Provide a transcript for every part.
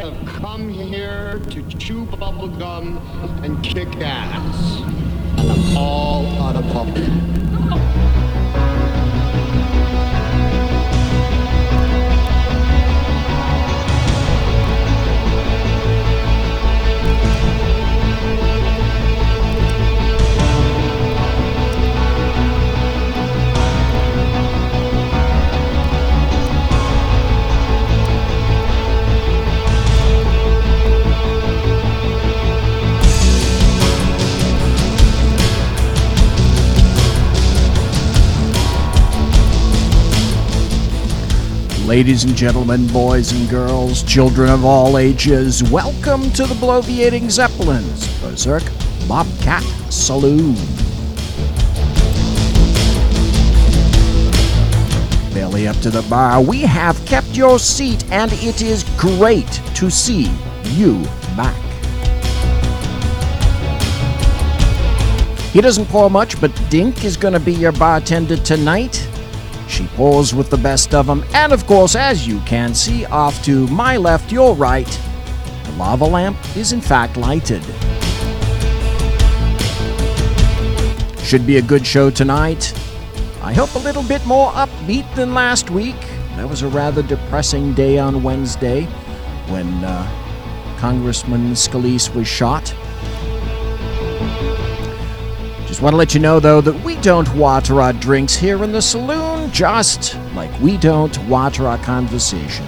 have come here to chew bubble gum and kick ass. And I'm all out of bubble gum. Ladies and gentlemen, boys and girls, children of all ages, welcome to the Bloviating Zeppelins, Berserk, Bobcat, Saloon. Belly up to the bar, we have kept your seat, and it is great to see you back. He doesn't pour much, but Dink is going to be your bartender tonight. She pours with the best of them, and of course, as you can see, off to my left, your right, the lava lamp is in fact lighted. Should be a good show tonight. I hope a little bit more upbeat than last week. That was a rather depressing day on Wednesday when Congressman Scalise was shot. Just want to let you know, though, that we don't water our drinks here in the saloon, just like we don't water our conversation.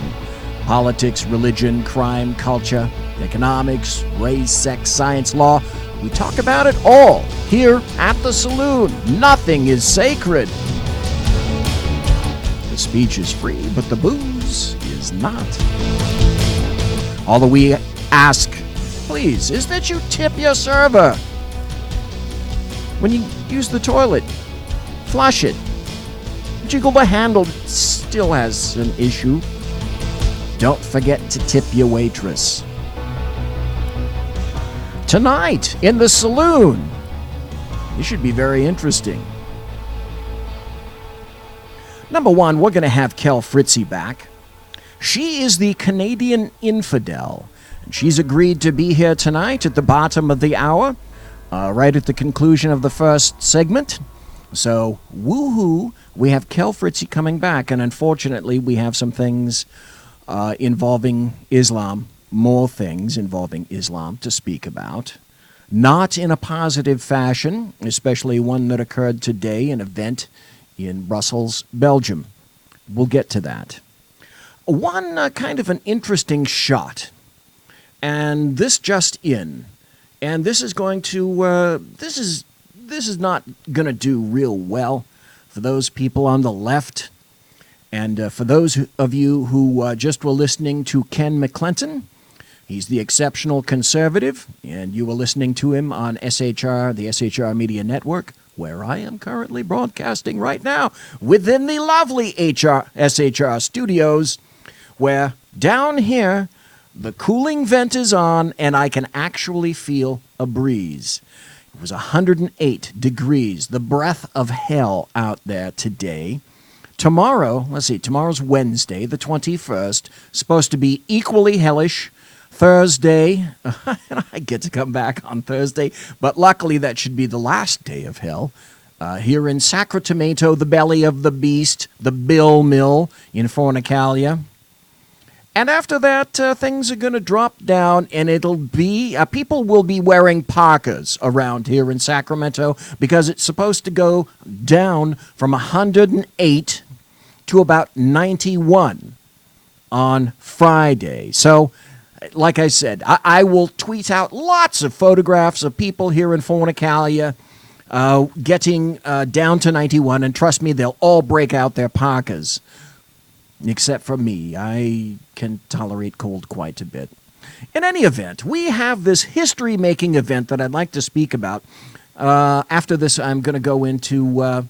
Politics, religion, crime, culture, economics, race, sex, science, law. We talk about it all here at the saloon. Nothing is sacred. The speech is free, but the booze is not. All that we ask, please, is that you tip your server. When you use the toilet, flush it. Jiggle the handle, it still has an issue. Don't forget to tip your waitress. Tonight, in the saloon, this should be very interesting. Number one, we're going to have Kel Fritzy back. She is the Canadian infidel, and she's agreed to be here tonight at the bottom of the hour. Right at the conclusion of the first segment. So, woohoo, we have Kel Fritzy coming back, and unfortunately we have some things involving Islam, more things involving Islam to speak about. Not in a positive fashion, especially one that occurred today, an event in Brussels, Belgium. We'll get to that. One kind of an interesting shot, and this just in. And this is going to, this is not going to do real well for those people on the left. And for those of you who just were listening to Ken McClinton, he's the exceptional conservative, and you were listening to him on SHR, the SHR Media Network, where I am currently broadcasting right now, within the lovely SHR studios, where down here, the cooling vent is on, and I can actually feel a breeze. It was 108 degrees, the breath of hell out there today. Tomorrow, tomorrow's Wednesday, the 21st, supposed to be equally hellish. Thursday, I get to come back on Thursday, but luckily that should be the last day of hell. Here in Sacramento, the belly of the beast, the Bill Mill in Fornicalia. And after that, things are going to drop down, and it'll be, people will be wearing parkas around here in Sacramento because it's supposed to go down from 108 to about 91 on Friday. So, like I said, I will tweet out lots of photographs of people here in Fornicalia getting down to 91, and trust me, they'll all break out their parkas. Except for me. I can tolerate cold quite a bit. In any event, we have this history-making event that I'd like to speak about. After this, I'm going to go into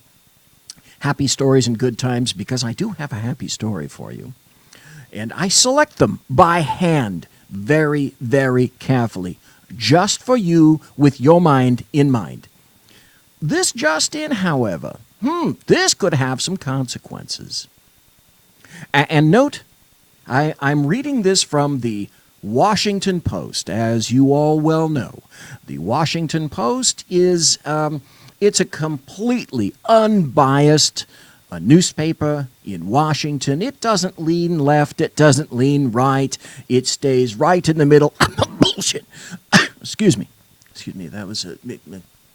happy stories and good times, because I do have a happy story for you. And I select them by hand, very, very carefully, just for you with your mind in mind. This just in, however, this could have some consequences. And note, I'm reading this from the Washington Post, as you all well know. The Washington Post is, it's a completely unbiased newspaper in Washington. It doesn't lean left, it doesn't lean right, it stays right in the middle. Bullshit. Excuse me, that was a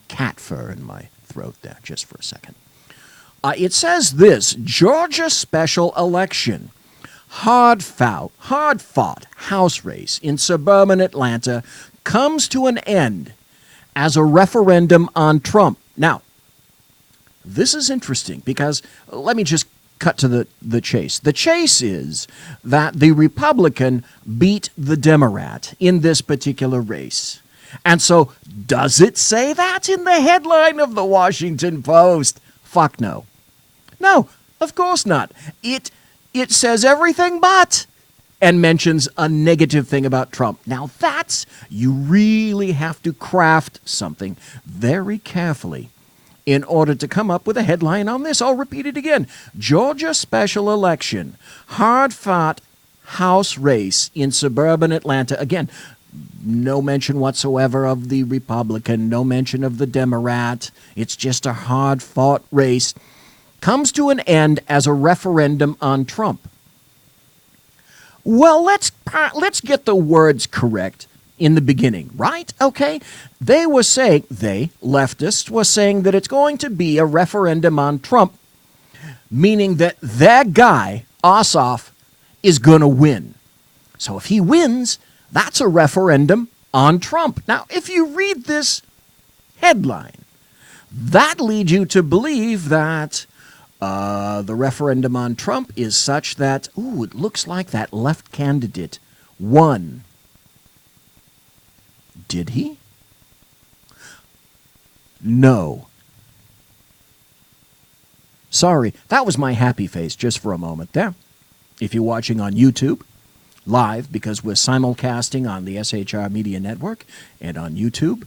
cat fur in my throat there, just for a second. It says this: Georgia special election. Hard-fought House race in suburban Atlanta comes to an end as a referendum on Trump. Now, this is interesting because let me just cut to the chase. The chase is that the Republican beat the Democrat in this particular race. And so, does it say that in the headline of the Washington Post? Fuck no. No, of course not. It says everything but, and mentions a negative thing about Trump. Now you really have to craft something very carefully in order to come up with a headline on this. I'll repeat it again. Georgia special election, hard-fought House race in suburban Atlanta. Again, no mention whatsoever of the Republican, no mention of the Democrat. It's just a hard-fought race. Comes to an end as a referendum on Trump. Well, let's get the words correct in the beginning, right? Okay? Leftists were saying that it's going to be a referendum on Trump, meaning that their guy, Ossoff, is going to win. So if he wins, that's a referendum on Trump. Now, if you read this headline, that leads you to believe that the referendum on Trump is such that, it looks like that left candidate won. Did he? No. Sorry, that was my happy face just for a moment there. If you're watching on YouTube, live, because we're simulcasting on the SHR Media Network and on YouTube,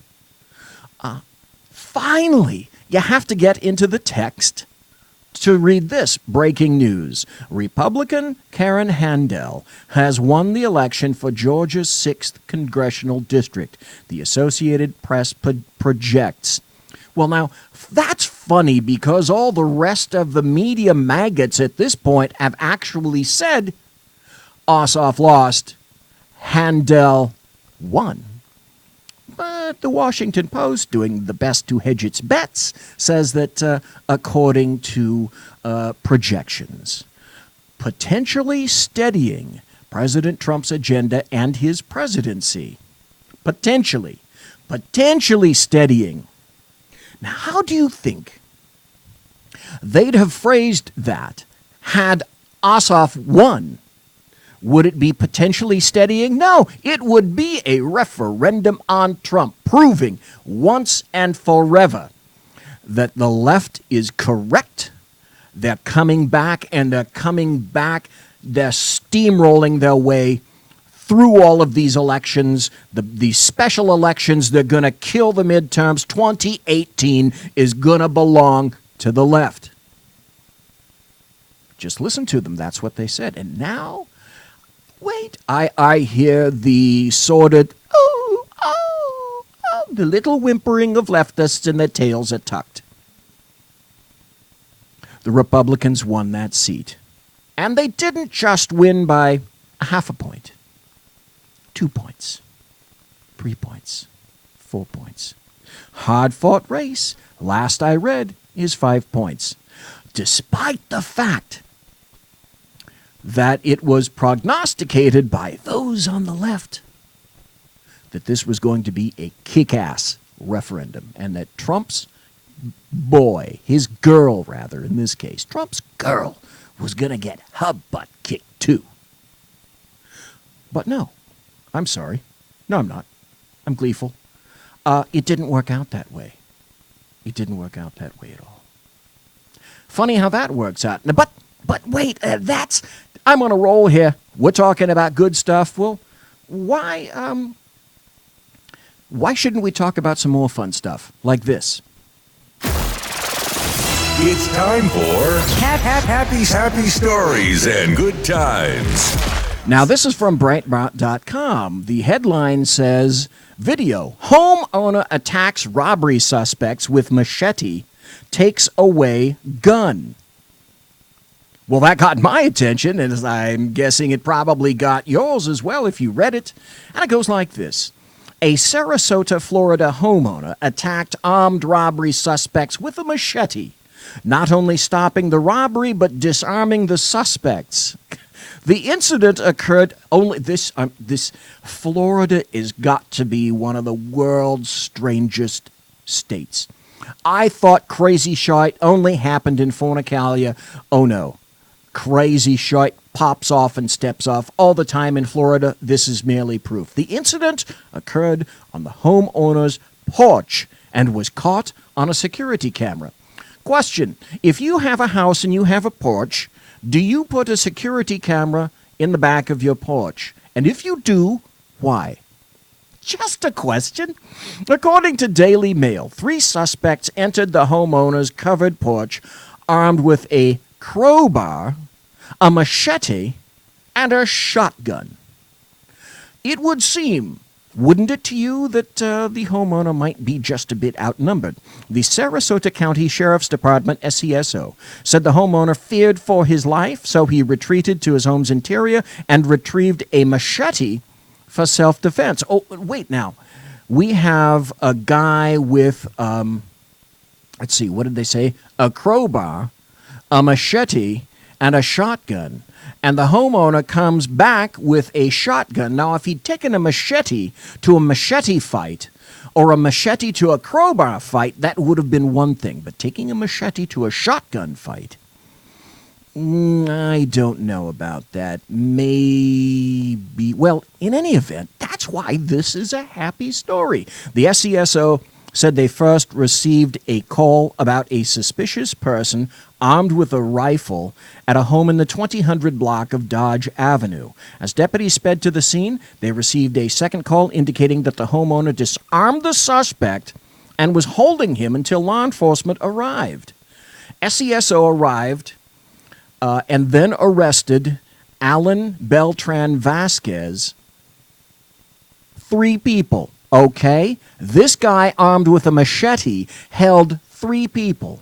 finally, you have to get into the text to read this. Breaking news. Republican Karen Handel has won the election for Georgia's 6th congressional district, the Associated Press projects. Well, now, that's funny because all the rest of the media maggots at this point have actually said Ossoff lost, Handel won. But the Washington Post, doing the best to hedge its bets, says that according to projections, potentially steadying President Trump's agenda and his presidency. Potentially steadying. Now, how do you think they'd have phrased that had Ossoff won? Would it be potentially steadying? No, it would be a referendum on Trump, proving once and forever that the left is correct. They're coming back, and they're steamrolling their way through all of these elections, these special elections. They're going to kill the midterms. 2018 is going to belong to the left. Just listen to them. That's what they said. And now, wait, I hear the sordid, the little whimpering of leftists, and their tails are tucked. The Republicans won that seat. And they didn't just win by half a point. 2 points. 3 points. 4 points. Hard-fought race, last I read, is 5 points. Despite the fact that it was prognosticated by those on the left that this was going to be a kick-ass referendum, and that Trump's boy, his girl rather in this case, Trump's girl was going to get her butt kicked too. But no, I'm sorry. No, I'm not. I'm gleeful. It didn't work out that way. It didn't work out that way at all. Funny how that works out. But wait, I'm on a roll here. We're talking about good stuff. Well, why shouldn't we talk about some more fun stuff like this? It's time for happy stories and good times. Now, this is from Breitbart.com. The headline says, video, homeowner attacks robbery suspects with machete, takes away gun. Well, that got my attention, and I'm guessing it probably got yours as well if you read it. And it goes like this. A Sarasota, Florida homeowner attacked armed robbery suspects with a machete, not only stopping the robbery, but disarming the suspects. The incident occurred only this Florida has got to be one of the world's strangest states. I thought crazy shite only happened in Fornicalia. Oh no. Crazy shite pops off and steps off all the time in Florida. This is merely proof. The incident occurred on the homeowner's porch and was caught on a security camera. Question, if you have a house and you have a porch, do you put a security camera in the back of your porch? And if you do, why? Just a question. According to Daily Mail, 3 suspects entered the homeowner's covered porch armed with a crowbar, a machete, and a shotgun. It would seem, wouldn't it to you, that the homeowner might be just a bit outnumbered? The Sarasota County Sheriff's Department, SCSO, said the homeowner feared for his life, so he retreated to his home's interior and retrieved a machete for self-defense. Oh, wait now. We have a guy with, let's see, what did they say? A crowbar, a machete, and a shotgun. And the homeowner comes back with a shotgun. Now, if he'd taken a machete to a machete fight or a machete to a crowbar fight, that would have been one thing. But taking a machete to a shotgun fight, I don't know about that. Maybe. Well, in any event, that's why this is a happy story. The SCSO said they first received a call about a suspicious person armed with a rifle at a home in the 2000 block of Dodge Avenue. As deputies sped to the scene, they received a second call indicating that the homeowner disarmed the suspect and was holding him until law enforcement arrived. SCSO arrived and then arrested Alan Beltran Vasquez. 3 people. Okay, this guy armed with a machete held 3 people.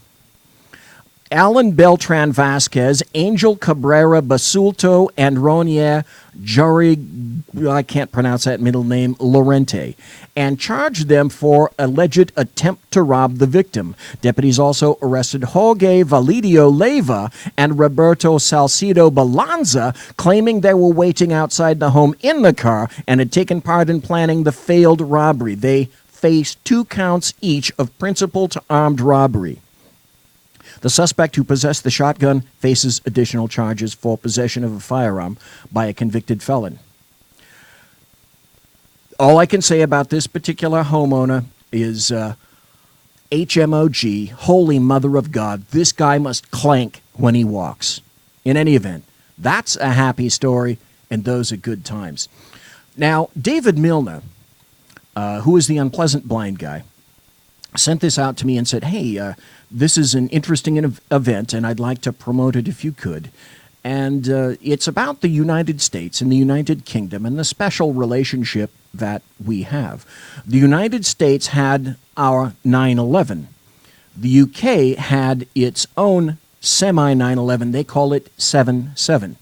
Alan Beltran Vasquez, Angel Cabrera Basulto, and Ronier Jari, I can't pronounce that middle name, Lorente, and charged them for alleged attempt to rob the victim. Deputies also arrested Jorge Validio Leyva and Roberto Salcido Balanza, claiming they were waiting outside the home in the car and had taken part in planning the failed robbery. They faced 2 counts each of principal to armed robbery. The suspect who possessed the shotgun faces additional charges for possession of a firearm by a convicted felon. All I can say about this particular homeowner is HMOG, Holy Mother of God. This guy must clank when he walks. In any event, that's a happy story, and those are good times. Now, David Milner, who is the unpleasant blind guy, sent this out to me and said, hey, this is an interesting event, and I'd like to promote it if you could. And it's about the United States and the United Kingdom and the special relationship that we have. The United States had our 9/11. The UK had its own semi-9/11. They call it 7/7.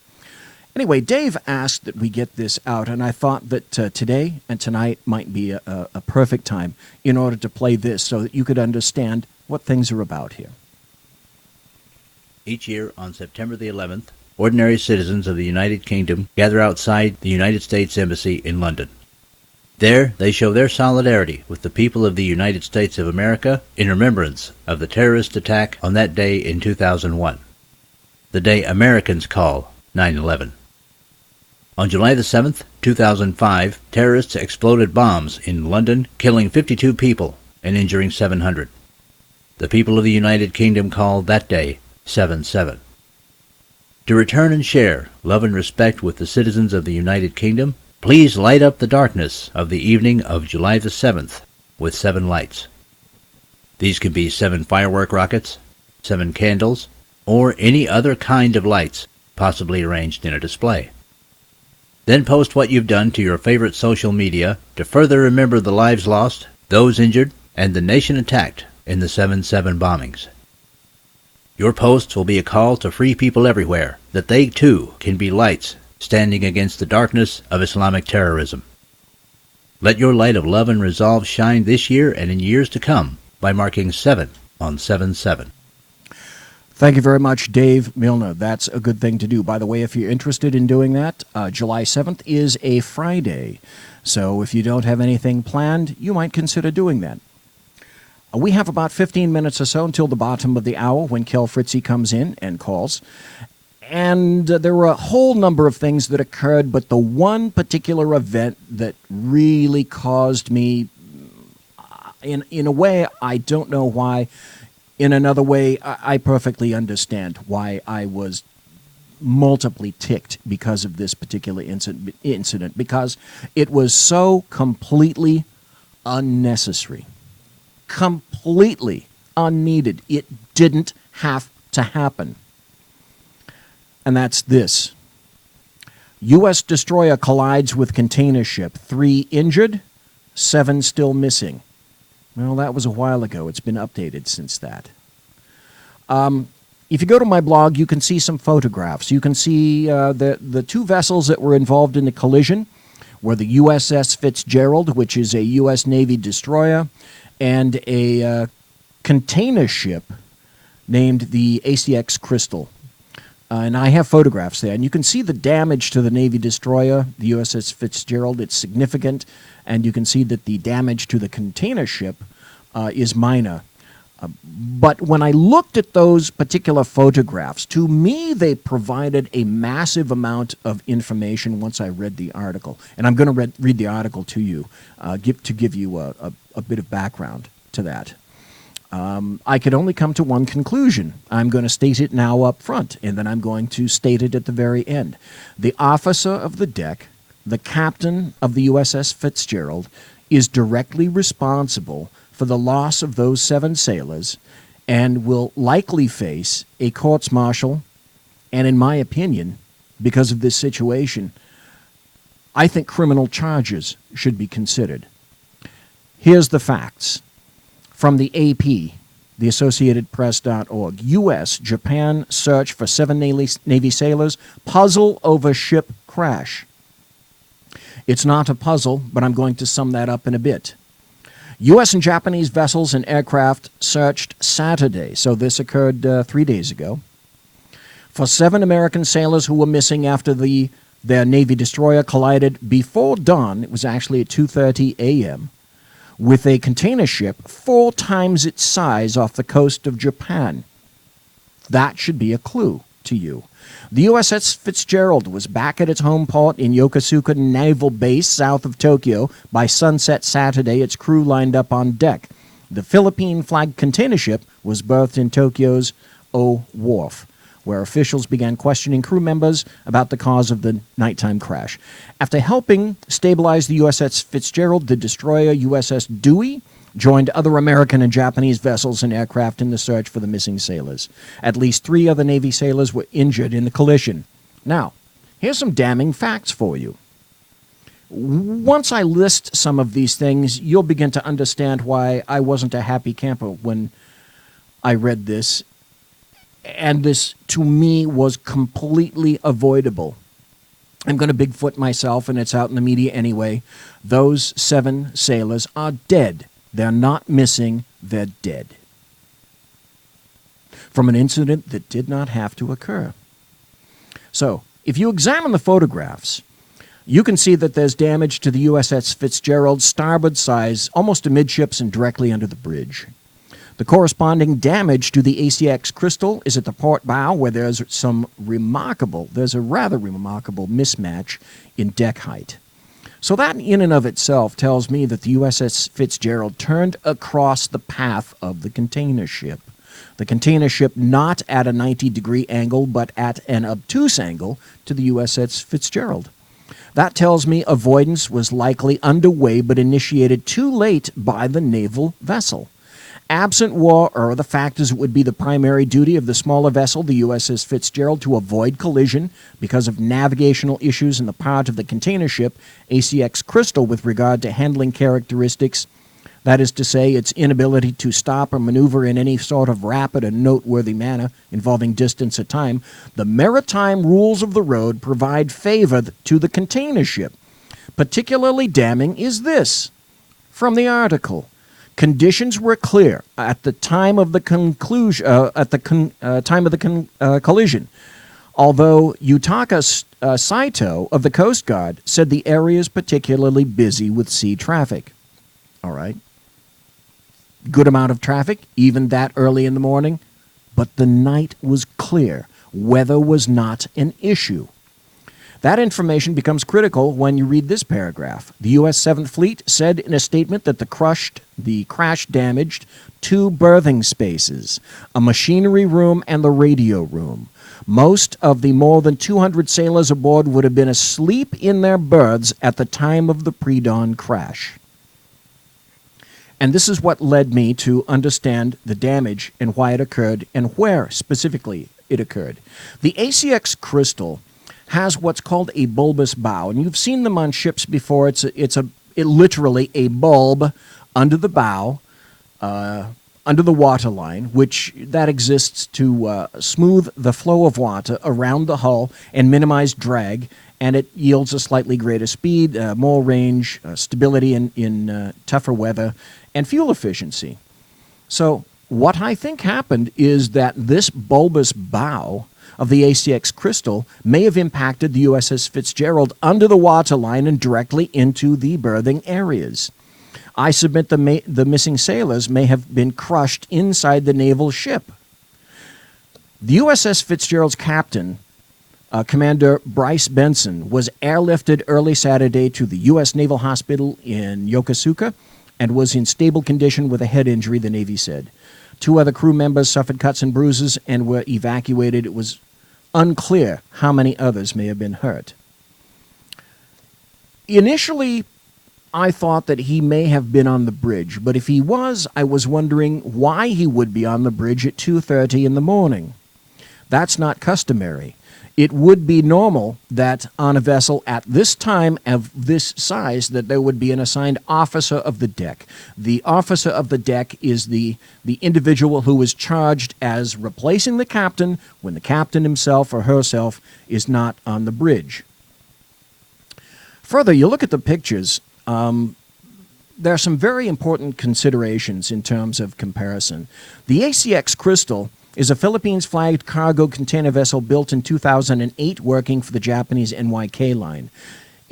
Anyway, Dave asked that we get this out, and I thought that today and tonight might be a perfect time in order to play this so that you could understand what things are about here. Each year on September the 11th, ordinary citizens of the United Kingdom gather outside the United States Embassy in London. There, they show their solidarity with the people of the United States of America in remembrance of the terrorist attack on that day in 2001, the day Americans call 9/11. On July the 7th, 2005, terrorists exploded bombs in London, killing 52 people and injuring 700. The people of the United Kingdom call that day 7/7. To return and share love and respect with the citizens of the United Kingdom, please light up the darkness of the evening of July the 7th with 7 lights. These can be 7 firework rockets, 7 candles, or any other kind of lights possibly arranged in a display. Then post what you've done to your favorite social media to further remember the lives lost, those injured, and the nation attacked in the 7/7 bombings. Your posts will be a call to free people everywhere, that they too can be lights standing against the darkness of Islamic terrorism. Let your light of love and resolve shine this year and in years to come by marking 7 on 7/7. Thank you very much, Dave Milner. That's a good thing to do. By the way, if you're interested in doing that, July 7th is a Friday. So if you don't have anything planned, you might consider doing that. We have about 15 minutes or so until the bottom of the hour when Kel Fritzy comes in and calls. And there were a whole number of things that occurred, but the one particular event that really caused me, in a way, I don't know why. In another way, I perfectly understand why I was multiply ticked because of this particular incident, because it was so completely unnecessary, completely unneeded. It didn't have to happen. And that's this. U.S. destroyer collides with container ship. 3 injured, 7 still missing. Well, that was a while ago. It's been updated since that. If you go to my blog, you can see some photographs. You can see the 2 vessels that were involved in the collision were the USS Fitzgerald, which is a U.S. Navy destroyer, and a container ship named the ACX Crystal. And I have photographs there. And you can see the damage to the Navy destroyer, the USS Fitzgerald. It's significant. And you can see that the damage to the container ship is minor. But when I looked at those particular photographs, to me they provided a massive amount of information once I read the article. And I'm going to read the article to you, to give you a bit of background to that. I could only come to one conclusion. I'm going to state it now up front, and then I'm going to state it at the very end. The officer of the deck, the captain of the USS Fitzgerald, is directly responsible for the loss of those 7 sailors and will likely face a courts-martial, and in my opinion, because of this situation, I think criminal charges should be considered. Here's the facts. From the AP, the AssociatedPress.org, U.S. Japan search for 7 Navy sailors, puzzle over ship crash. It's not a puzzle, but I'm going to sum that up in a bit. U.S. and Japanese vessels and aircraft searched Saturday, so this occurred 3 days ago, for 7 American sailors who were missing after their Navy destroyer collided before dawn. It was actually at 2:30 a.m., with a container ship 4 times its size off the coast of Japan. That should be a clue to you. The USS Fitzgerald was back at its home port in Yokosuka Naval Base south of Tokyo by sunset Saturday. Its crew lined up on deck. The Philippine-flagged container ship was berthed in Tokyo's O Wharf, where officials began questioning crew members about the cause of the nighttime crash. After helping stabilize the USS Fitzgerald, the destroyer USS Dewey joined other American and Japanese vessels and aircraft in the search for the missing sailors. At least 3 other Navy sailors were injured in the collision. Now, here's some damning facts for you. Once I list some of these things, you'll begin to understand why I wasn't a happy camper when I read this. And this, to me, was completely avoidable. I'm going to Bigfoot myself, and it's out in the media anyway. Those 7 sailors are dead. They're not missing, they're dead. From an incident that did not have to occur. So, if you examine the photographs, you can see that there's damage to the USS Fitzgerald, starboard size, almost amidships and directly under the bridge. The corresponding damage to the ACX Crystal is at the port bow, where there's a rather remarkable mismatch in deck height. So that in and of itself tells me that the USS Fitzgerald turned across the path of the container ship. The container ship not at a 90-degree angle, but at an obtuse angle to the USS Fitzgerald. That tells me avoidance was likely underway, but initiated too late by the naval vessel. Absent war or other factors, it would be the primary duty of the smaller vessel, the USS Fitzgerald, to avoid collision because of navigational issues in the part of the container ship ACX Crystal with regard to handling characteristics. That is to say, its inability to stop or maneuver in any sort of rapid and noteworthy manner involving distance or time. The maritime rules of the road provide favor to the container ship. Particularly damning is this from the article. Conditions were clear at the time of the collision. Although Yutaka Saito of the Coast Guard said the area is particularly busy with sea traffic. All right. Good amount of traffic, even that early in the morning. But the night was clear. Weather was not an issue. That information becomes critical when you read this paragraph. The U.S. 7th Fleet said in a statement that the crash damaged 2 berthing spaces, a machinery room and the radio room. Most of the more than 200 sailors aboard would have been asleep in their berths at the time of the pre-dawn crash. And this is what led me to understand the damage and why it occurred and where specifically it occurred. The ACX Crystal has what's called a bulbous bow, and you've seen them on ships before. It's literally a bulb under the bow, under the waterline, which that exists to smooth the flow of water around the hull and minimize drag, and it yields a slightly greater speed, more range, stability in tougher weather, and fuel efficiency. So what I think happened is that this bulbous bow of the ACX Crystal may have impacted the USS Fitzgerald under the waterline and directly into the berthing areas. I submit the missing sailors may have been crushed inside the naval ship. The USS Fitzgerald's captain, Commander Bryce Benson, was airlifted early Saturday to the U.S. Naval Hospital in Yokosuka and was in stable condition with a head injury, the Navy said. 2 other crew members suffered cuts and bruises and were evacuated. It was unclear how many others may have been hurt. Initially, I thought that he may have been on the bridge, but if he was, I was wondering why he would be on the bridge at 2:30 in the morning. That's not customary. It would be normal that on a vessel at this time of this size that there would be an assigned officer of the deck. The officer of the deck is the individual who is charged as replacing the captain when the captain himself or herself is not on the bridge. Further, you look at the pictures, there are some very important considerations in terms of comparison. The ACX Crystal is a Philippines-flagged cargo container vessel built in 2008 working for the Japanese NYK line.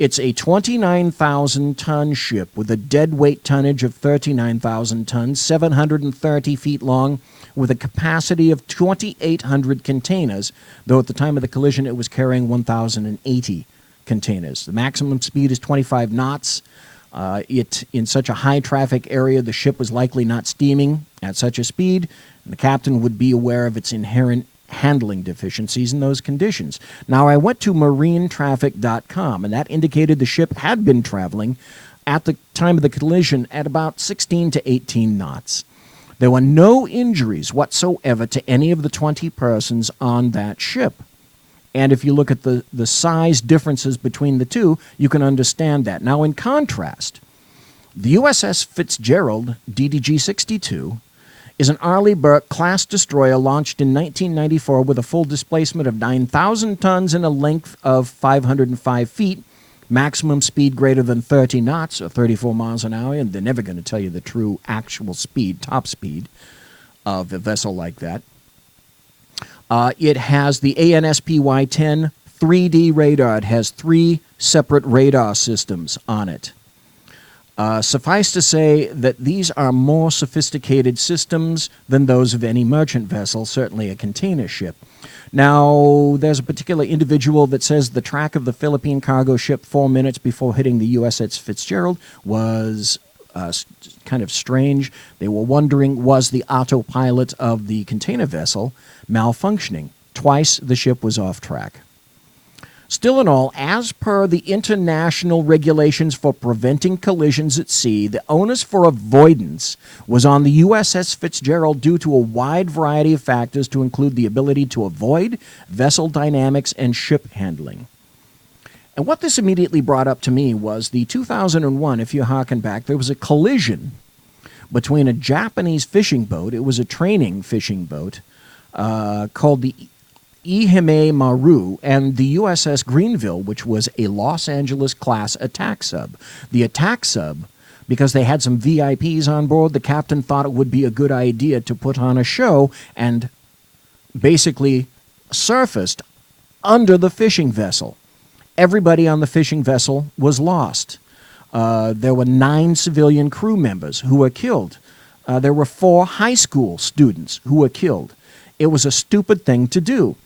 It's a 29,000-ton ship with a deadweight tonnage of 39,000 tons, 730 feet long, with a capacity of 2,800 containers, though at the time of the collision it was carrying 1,080 containers. The maximum speed is 25 knots. In such a high-traffic area, the ship was likely not steaming at such a speed, and the captain would be aware of its inherent handling deficiencies in those conditions. Now, I went to marinetraffic.com, and that indicated the ship had been traveling at the time of the collision at about 16 to 18 knots. There were no injuries whatsoever to any of the 20 persons on that ship. And if you look at the size differences between the two, you can understand that. Now, in contrast, the USS Fitzgerald DDG-62 is an Arleigh Burke-class destroyer launched in 1994 with a full displacement of 9,000 tons and a length of 505 feet, maximum speed greater than 30 knots or 34 miles an hour, and they're never going to tell you the true actual speed, top speed, of a vessel like that. It has the ANSPY-10 3D radar. It has 3 separate radar systems on it. Suffice to say that these are more sophisticated systems than those of any merchant vessel, certainly a container ship. Now, there's a particular individual that says the track of the Philippine cargo ship 4 minutes before hitting the USS Fitzgerald was kind of strange. They were wondering, was the autopilot of the container vessel malfunctioning? Twice the ship was off track. Still in all, as per the international regulations for preventing collisions at sea, the onus for avoidance was on the USS Fitzgerald due to a wide variety of factors to include the ability to avoid, vessel dynamics, and ship handling. And what this immediately brought up to me was the 2001, if you harken back, there was a collision between a Japanese fishing boat, it was a training fishing boat, called the Ihime Maru, and the USS Greenville, which was a Los Angeles-class attack sub. The attack sub, because they had some VIPs on board, the captain thought it would be a good idea to put on a show and basically surfaced under the fishing vessel. Everybody on the fishing vessel was lost. There were 9 civilian crew members who were killed. There were 4 high school students who were killed. It was a stupid thing to do.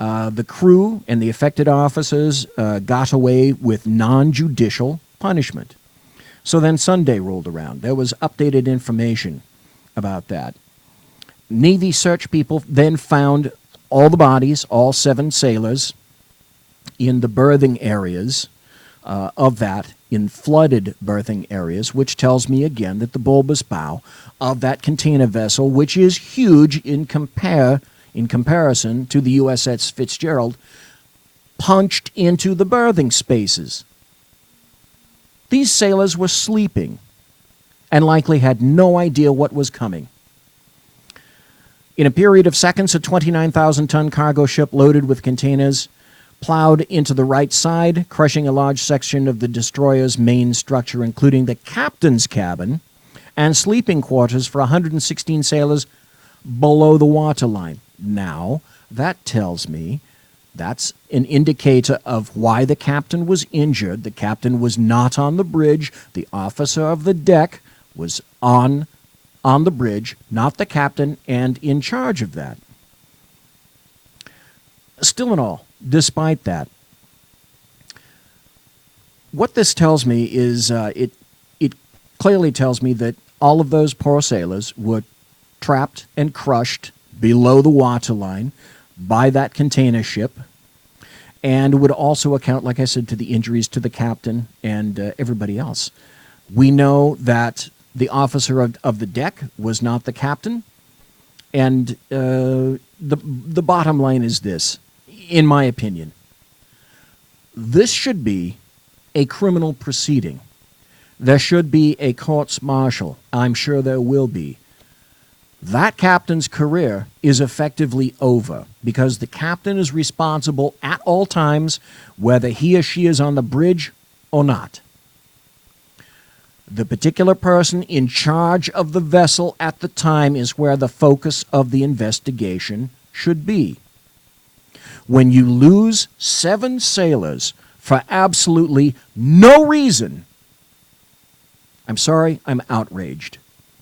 The crew and the affected officers got away with non-judicial punishment. So then Sunday rolled around. There was updated information about that. Navy search people then found all the bodies, all 7 sailors, in the berthing areas of that, in flooded berthing areas, which tells me again that the bulbous bow of that container vessel, which is huge in comparison to the USS Fitzgerald, punched into the berthing spaces. These sailors were sleeping and likely had no idea what was coming. In a period of seconds, a 29,000-ton cargo ship loaded with containers plowed into the right side, crushing a large section of the destroyer's main structure, including the captain's cabin and sleeping quarters for 116 sailors below the waterline. Now, that tells me that's an indicator of why the captain was injured. The captain was not on the bridge. The officer of the deck was on the bridge, not the captain, and in charge of that. Still in all, despite that, what this tells me is it clearly tells me that all of those poor sailors were trapped and crushed below the waterline by that container ship, and would also account, like I said, to the injuries to the captain and everybody else. We know that the officer of the deck was not the captain, and the bottom line is this, in my opinion. This should be a criminal proceeding. There should be a courts-martial. I'm sure there will be. That captain's career is effectively over because the captain is responsible at all times, whether he or she is on the bridge or not. The particular person in charge of the vessel at the time is where the focus of the investigation should be. When you lose 7 sailors for absolutely no reason, I'm sorry, I'm outraged.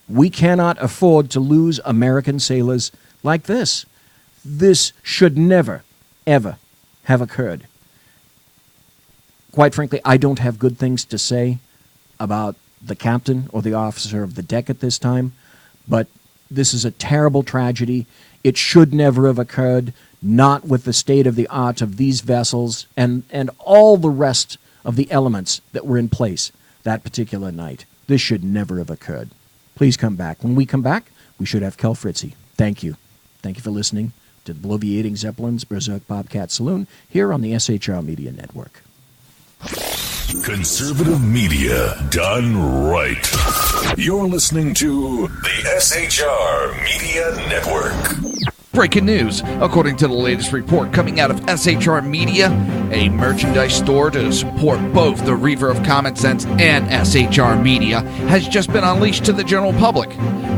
We cannot afford to lose American sailors like this. This should never, ever have occurred. Quite frankly, I don't have good things to say about the captain or the officer of the deck at this time, but this is a terrible tragedy. It should never have occurred, not with the state of the art of these vessels and all the rest of the elements that were in place that particular night. This should never have occurred. Please come back. When we come back, we should have Kel Fritzy. Thank you. Thank you for listening to the Bloviating Zeppelin's Berserk Bobcat Saloon here on the SHR Media Network. Conservative media done right. You're listening to the SHR Media Network. Breaking news. According to the latest report coming out of SHR Media, a merchandise store to support both the Reaver of Common Sense and SHR Media has just been unleashed to the general public.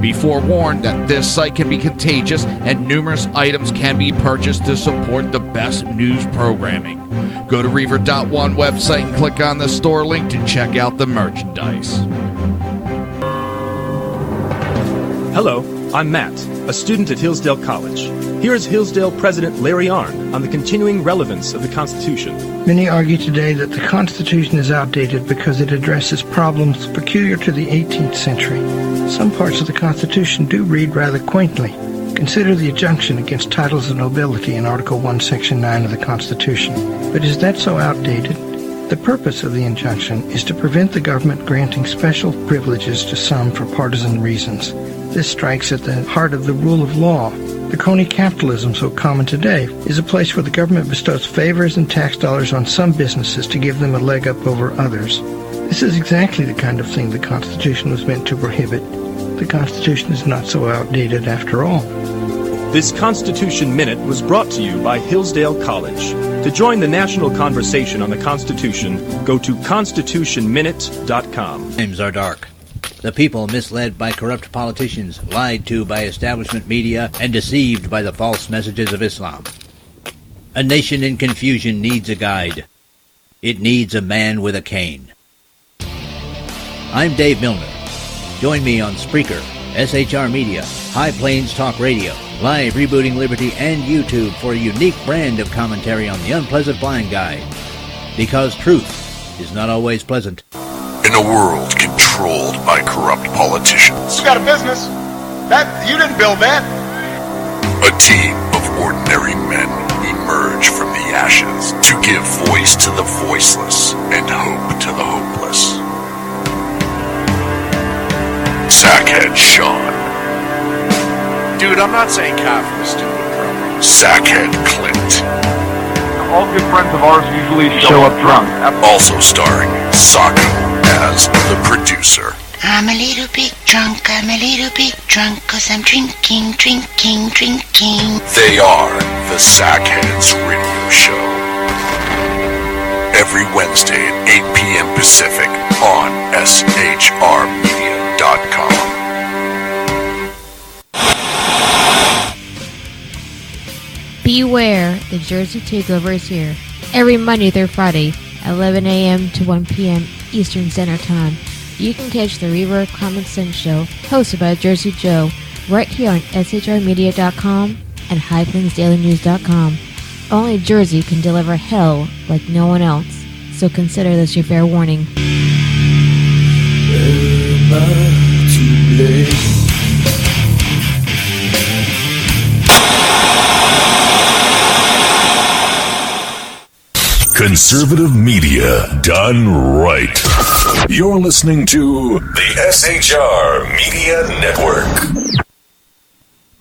Be forewarned that this site can be contagious and numerous items can be purchased to support the best news programming. Go to Reaver.one website and click on the store link to check out the merchandise. Hello, I'm Matt, a student at Hillsdale College. Here is Hillsdale President Larry Arnn on the continuing relevance of the Constitution. Many argue today that the Constitution is outdated because it addresses problems peculiar to the 18th century. Some parts of the Constitution do read rather quaintly. Consider the injunction against titles of nobility in Article 1, Section 9 of the Constitution. But is that so outdated? The purpose of the injunction is to prevent the government granting special privileges to some for partisan reasons. This strikes at the heart of the rule of law. The crony capitalism so common today is a place where the government bestows favors and tax dollars on some businesses to give them a leg up over others. This is exactly the kind of thing the Constitution was meant to prohibit. The Constitution is not so outdated after all. This Constitution Minute was brought to you by Hillsdale College. To join the national conversation on the Constitution, go to constitutionminute.com. Times are dark. The people misled by corrupt politicians, lied to by establishment media, and deceived by the false messages of Islam. A nation in confusion needs a guide. It needs a man with a cane. I'm Dave Milner. Join me on Spreaker, SHR Media, High Plains Talk Radio, Live Rebooting Liberty, and YouTube for a unique brand of commentary on the unpleasant blind guide. Because truth is not always pleasant. In a world controlled by corrupt politicians, You got a business. You didn't build that. a team of ordinary men emerge from the ashes to give voice to the voiceless and hope to the hopeless. Sackhead Sean. Dude, I'm not saying calf for the stupid program. Sackhead Clint. All good friends of ours usually show up drunk. Also starring Sako as the producer. I'm a little bit drunk, 'cause I'm drinking. They are the Sackheads Radio Show. Every Wednesday at 8 p.m. Pacific on shrmedia.com. Beware, the Jersey Takeover is here. Every Monday through Friday, 11 a.m. to 1 p.m. Eastern Standard Time. You can catch the Reverb Common Sense Show, hosted by Jersey Joe, right here on shrmedia.com and highplains.dailynews.com. Only Jersey can deliver hell like no one else, so consider this your fair warning. Conservative media done right. You're listening to the SHR Media Network.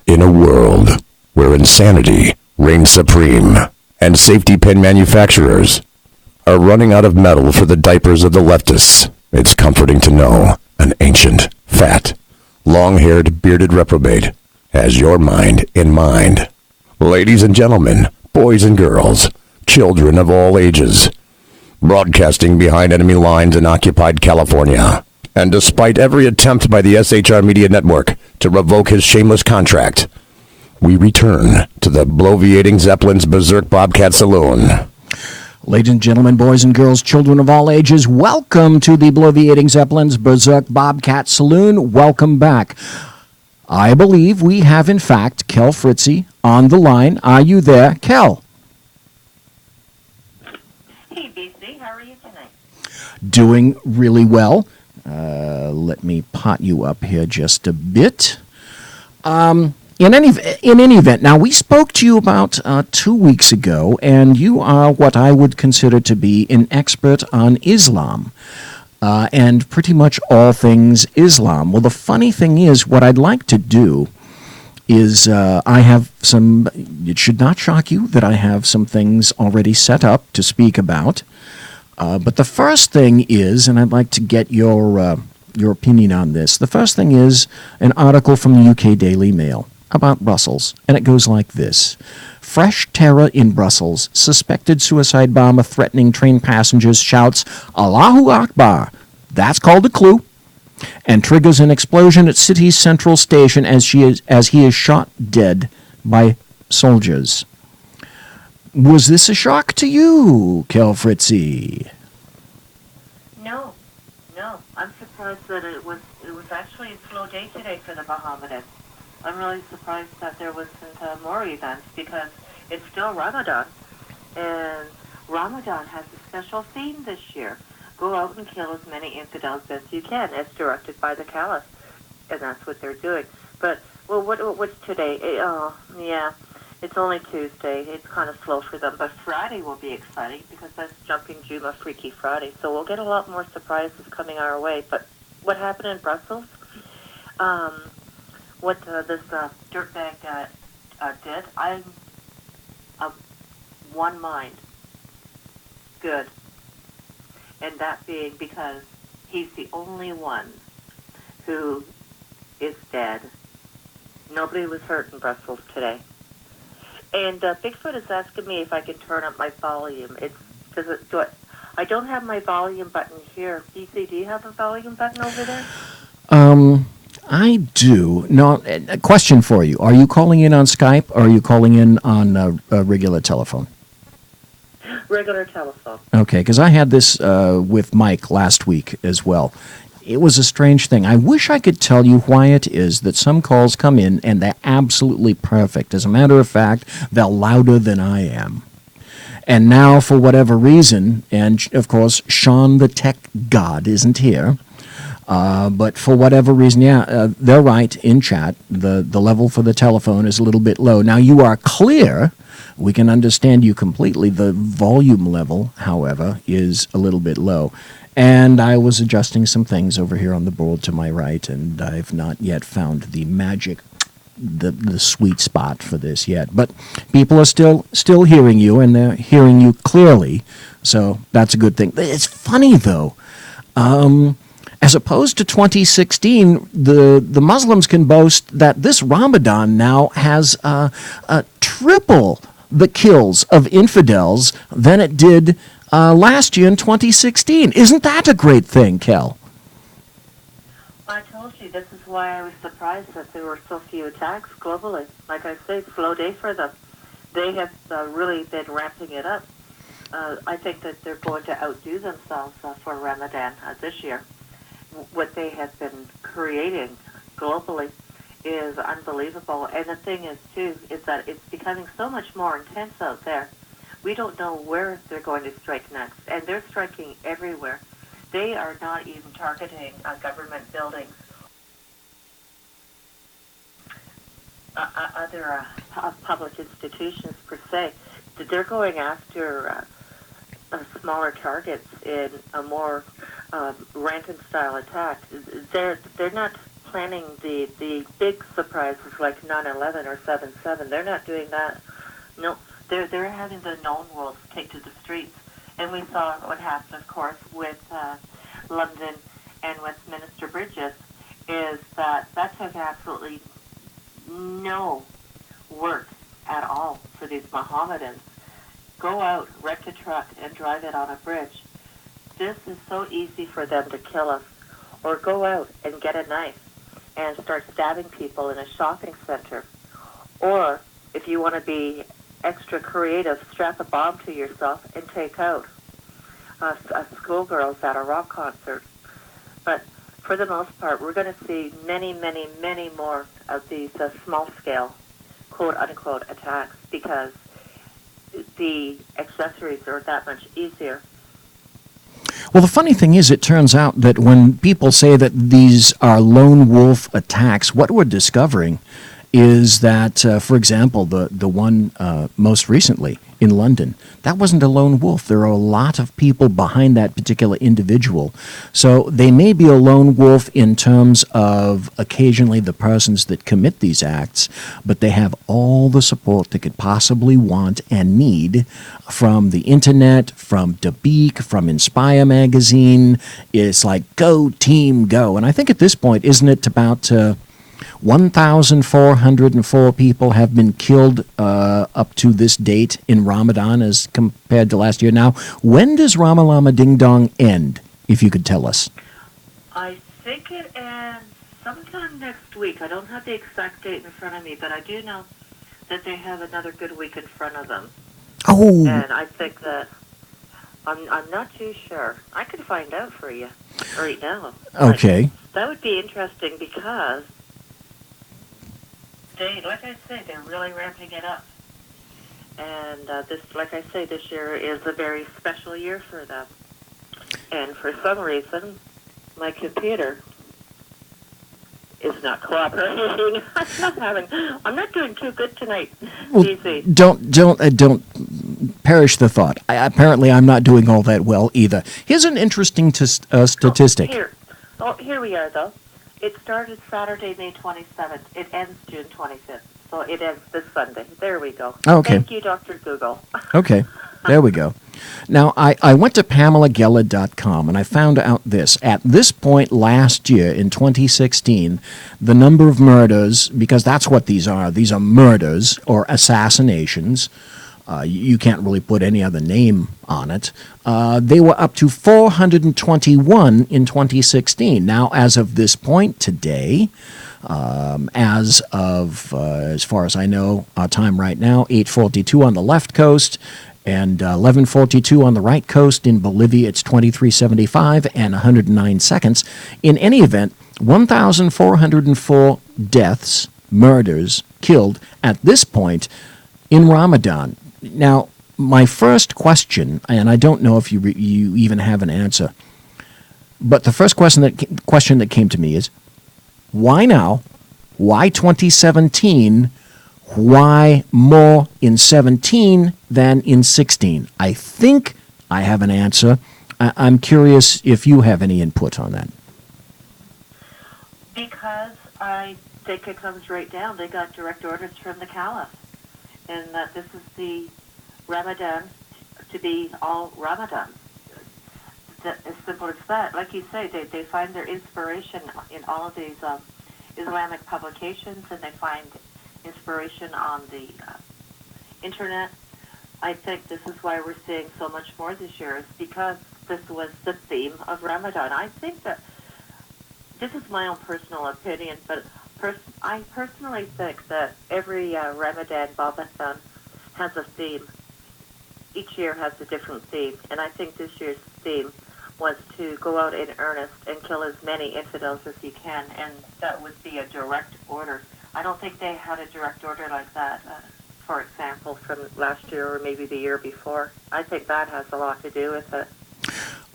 In a world where insanity reigns supreme and safety pin manufacturers are running out of metal for the diapers of the leftists, it's comforting to know an ancient, fat, long-haired, bearded reprobate has your mind in mind. Ladies and gentlemen, boys and girls, children of all ages, broadcasting behind enemy lines in occupied California. And despite every attempt by the SHR Media Network to revoke his shameless contract, we return to the bloviating Zeppelin's Berserk Bobcat Saloon. Ladies and gentlemen, boys and girls, children of all ages, welcome to the bloviating Zeppelin's Berserk Bobcat Saloon. Welcome back. I believe we have, in fact, Kel Fritzy on the line. Are you there, Kel? Hey, BC, how are you tonight? Doing really well. Let me pot you up here just a bit. In any event, now we spoke to you about 2 weeks ago, and you are what I would consider to be an expert on Islam, and pretty much all things Islam. Well, the funny thing is, what I'd like to do is I have some, it should not shock you that I have some things already set up to speak about. But the first thing is, and I'd like to get your opinion on this, the first thing is an article from the UK Daily Mail about Brussels, and it goes like this. Fresh terror in Brussels. Suspected suicide bomber threatening train passengers shouts, Allahu Akbar. That's called a clue. And triggers an explosion at city's central station as he is shot dead by soldiers. Was this a shock to you, Kel Fritzy? No. I'm surprised that it was actually a slow day today for the Mohammedans. I'm really surprised that there wasn't more events because it's still Ramadan. And Ramadan has a special theme this year. Go out and kill as many infidels as you can, as directed by the Caliph. And that's what they're doing. But Well, what's today? Oh, yeah. It's only Tuesday. It's kind of slow for them. But Friday will be exciting because that's Jumping Juma Freaky Friday. So we'll get a lot more surprises coming our way. But what happened in Brussels? What this dirtbag did, I'm of one mind. Good. And that being because he's the only one who is dead. Nobody was hurt in Brussels today. And Bigfoot is asking me if I can turn up my volume. I don't have my volume button here. BC, do you have a volume button over there? I do. No, a question for you. Are you calling in on Skype or are you calling in on a regular telephone? Regular telephone. Okay, because I had this with Mike last week as well. It was a strange thing. I wish I could tell you why it is that some calls come in and they're absolutely perfect. As a matter of fact, they're louder than I am. And now, for whatever reason, and of course, Sean the tech god isn't here, but for whatever reason, they're right in chat. The level for the telephone is a little bit low. Now, you are clear. We can understand you completely. The volume level, however, is a little bit low. And I was adjusting some things over here on the board to my right, and I've not yet found the magic, the sweet spot for this yet. But people are still hearing you, and they're hearing you clearly, so that's a good thing. It's funny, though. As opposed to 2016, the Muslims can boast that this Ramadan now has triple the kills of infidels than it did last year in 2016. Isn't that a great thing, Kel? I told you, this is why I was surprised that there were so few attacks globally. Like I say, slow day for them. They have really been ramping it up. I think that they're going to outdo themselves for Ramadan this year. What they have been creating globally is unbelievable. And the thing is, too, is that it's becoming so much more intense out there. We don't know where they're going to strike next, and they're striking everywhere. They are not even targeting government buildings, other public institutions per se. They're going after smaller targets in a more Rankin-style attack. They're not planning the big surprises like 9/11 or 7/7. They're not doing that. No. They're having the known wolves take to the streets. And we saw what happened, of course, with London and Westminster Bridges, is that took absolutely no work at all for these Mohammedans. Go out, wreck a truck, and drive it on a bridge. This is so easy for them to kill us. Or go out and get a knife and start stabbing people in a shopping center. Or, if you want to be extra creative, strap a bomb to yourself and take out schoolgirls at a rock concert. But for the most part, we're going to see many, many, many more of these small-scale, quote-unquote, attacks because the accessories are that much easier. Well, the funny thing is, it turns out that when people say that these are lone wolf attacks, what we're discovering is that, for example, the one most recently in London, that wasn't a lone wolf. There are a lot of people behind that particular individual. So they may be a lone wolf in terms of occasionally the persons that commit these acts, but they have all the support they could possibly want and need from the internet, from Dabiq, from Inspire magazine. It's like, go team, go. And I think at this point, isn't it about 1,404 people have been killed up to this date in Ramadan as compared to last year. Now, when does Ramalama Ding Dong end, if you could tell us? I think it ends sometime next week. I don't have the exact date in front of me, but I do know that they have another good week in front of them. Oh. And I think that I'm not too sure. I could find out for you right now. Okay. That would be interesting because they, like I say, they're really ramping it up. And this, like I say, this year is a very special year for them. And for some reason, my computer is not cooperating. I'm not doing too good tonight. Well, Easy. don't perish the thought. Apparently, I'm not doing all that well either. Here's an interesting statistic. Here we are, though. It started Saturday, May 27th. It ends June 25th. So it ends this Sunday. There we go. Okay. Thank you, Dr. Google. Okay, there we go. Now, I went to PamelaGella.com and I found out this. At this point last year, in 2016, the number of murders, because that's what these are murders or assassinations. You can't really put any other name on it. They were up to 421 in 2016. Now, as of this point today, as far as I know, our time right now, 8:42 on the left coast and 11:42 on the right coast. In Bolivia, it's 23:75 and 109 seconds. In any event, 1,404 deaths, murders, killed at this point in Ramadan. Now, my first question, and I don't know if you even have an answer, but the first question that came to me is, why now? Why 2017? Why more in 17 than in 16? I think I have an answer. I'm curious if you have any input on that. Because I think it comes right down. They got direct orders from the Caliph. And that this is the Ramadan to be all Ramadan. As simple as that. Like you say, they find their inspiration in all of these Islamic publications, and they find inspiration on the internet. I think this is why we're seeing so much more this year, is because this was the theme of Ramadan. I think that, this is my own personal opinion, but I personally think that every Ramadan Bobcat has a theme. Each year has a different theme, and I think this year's theme was to go out in earnest and kill as many infidels as you can, and that would be a direct order. I don't think they had a direct order like that, for example, from last year or maybe the year before. I think that has a lot to do with it.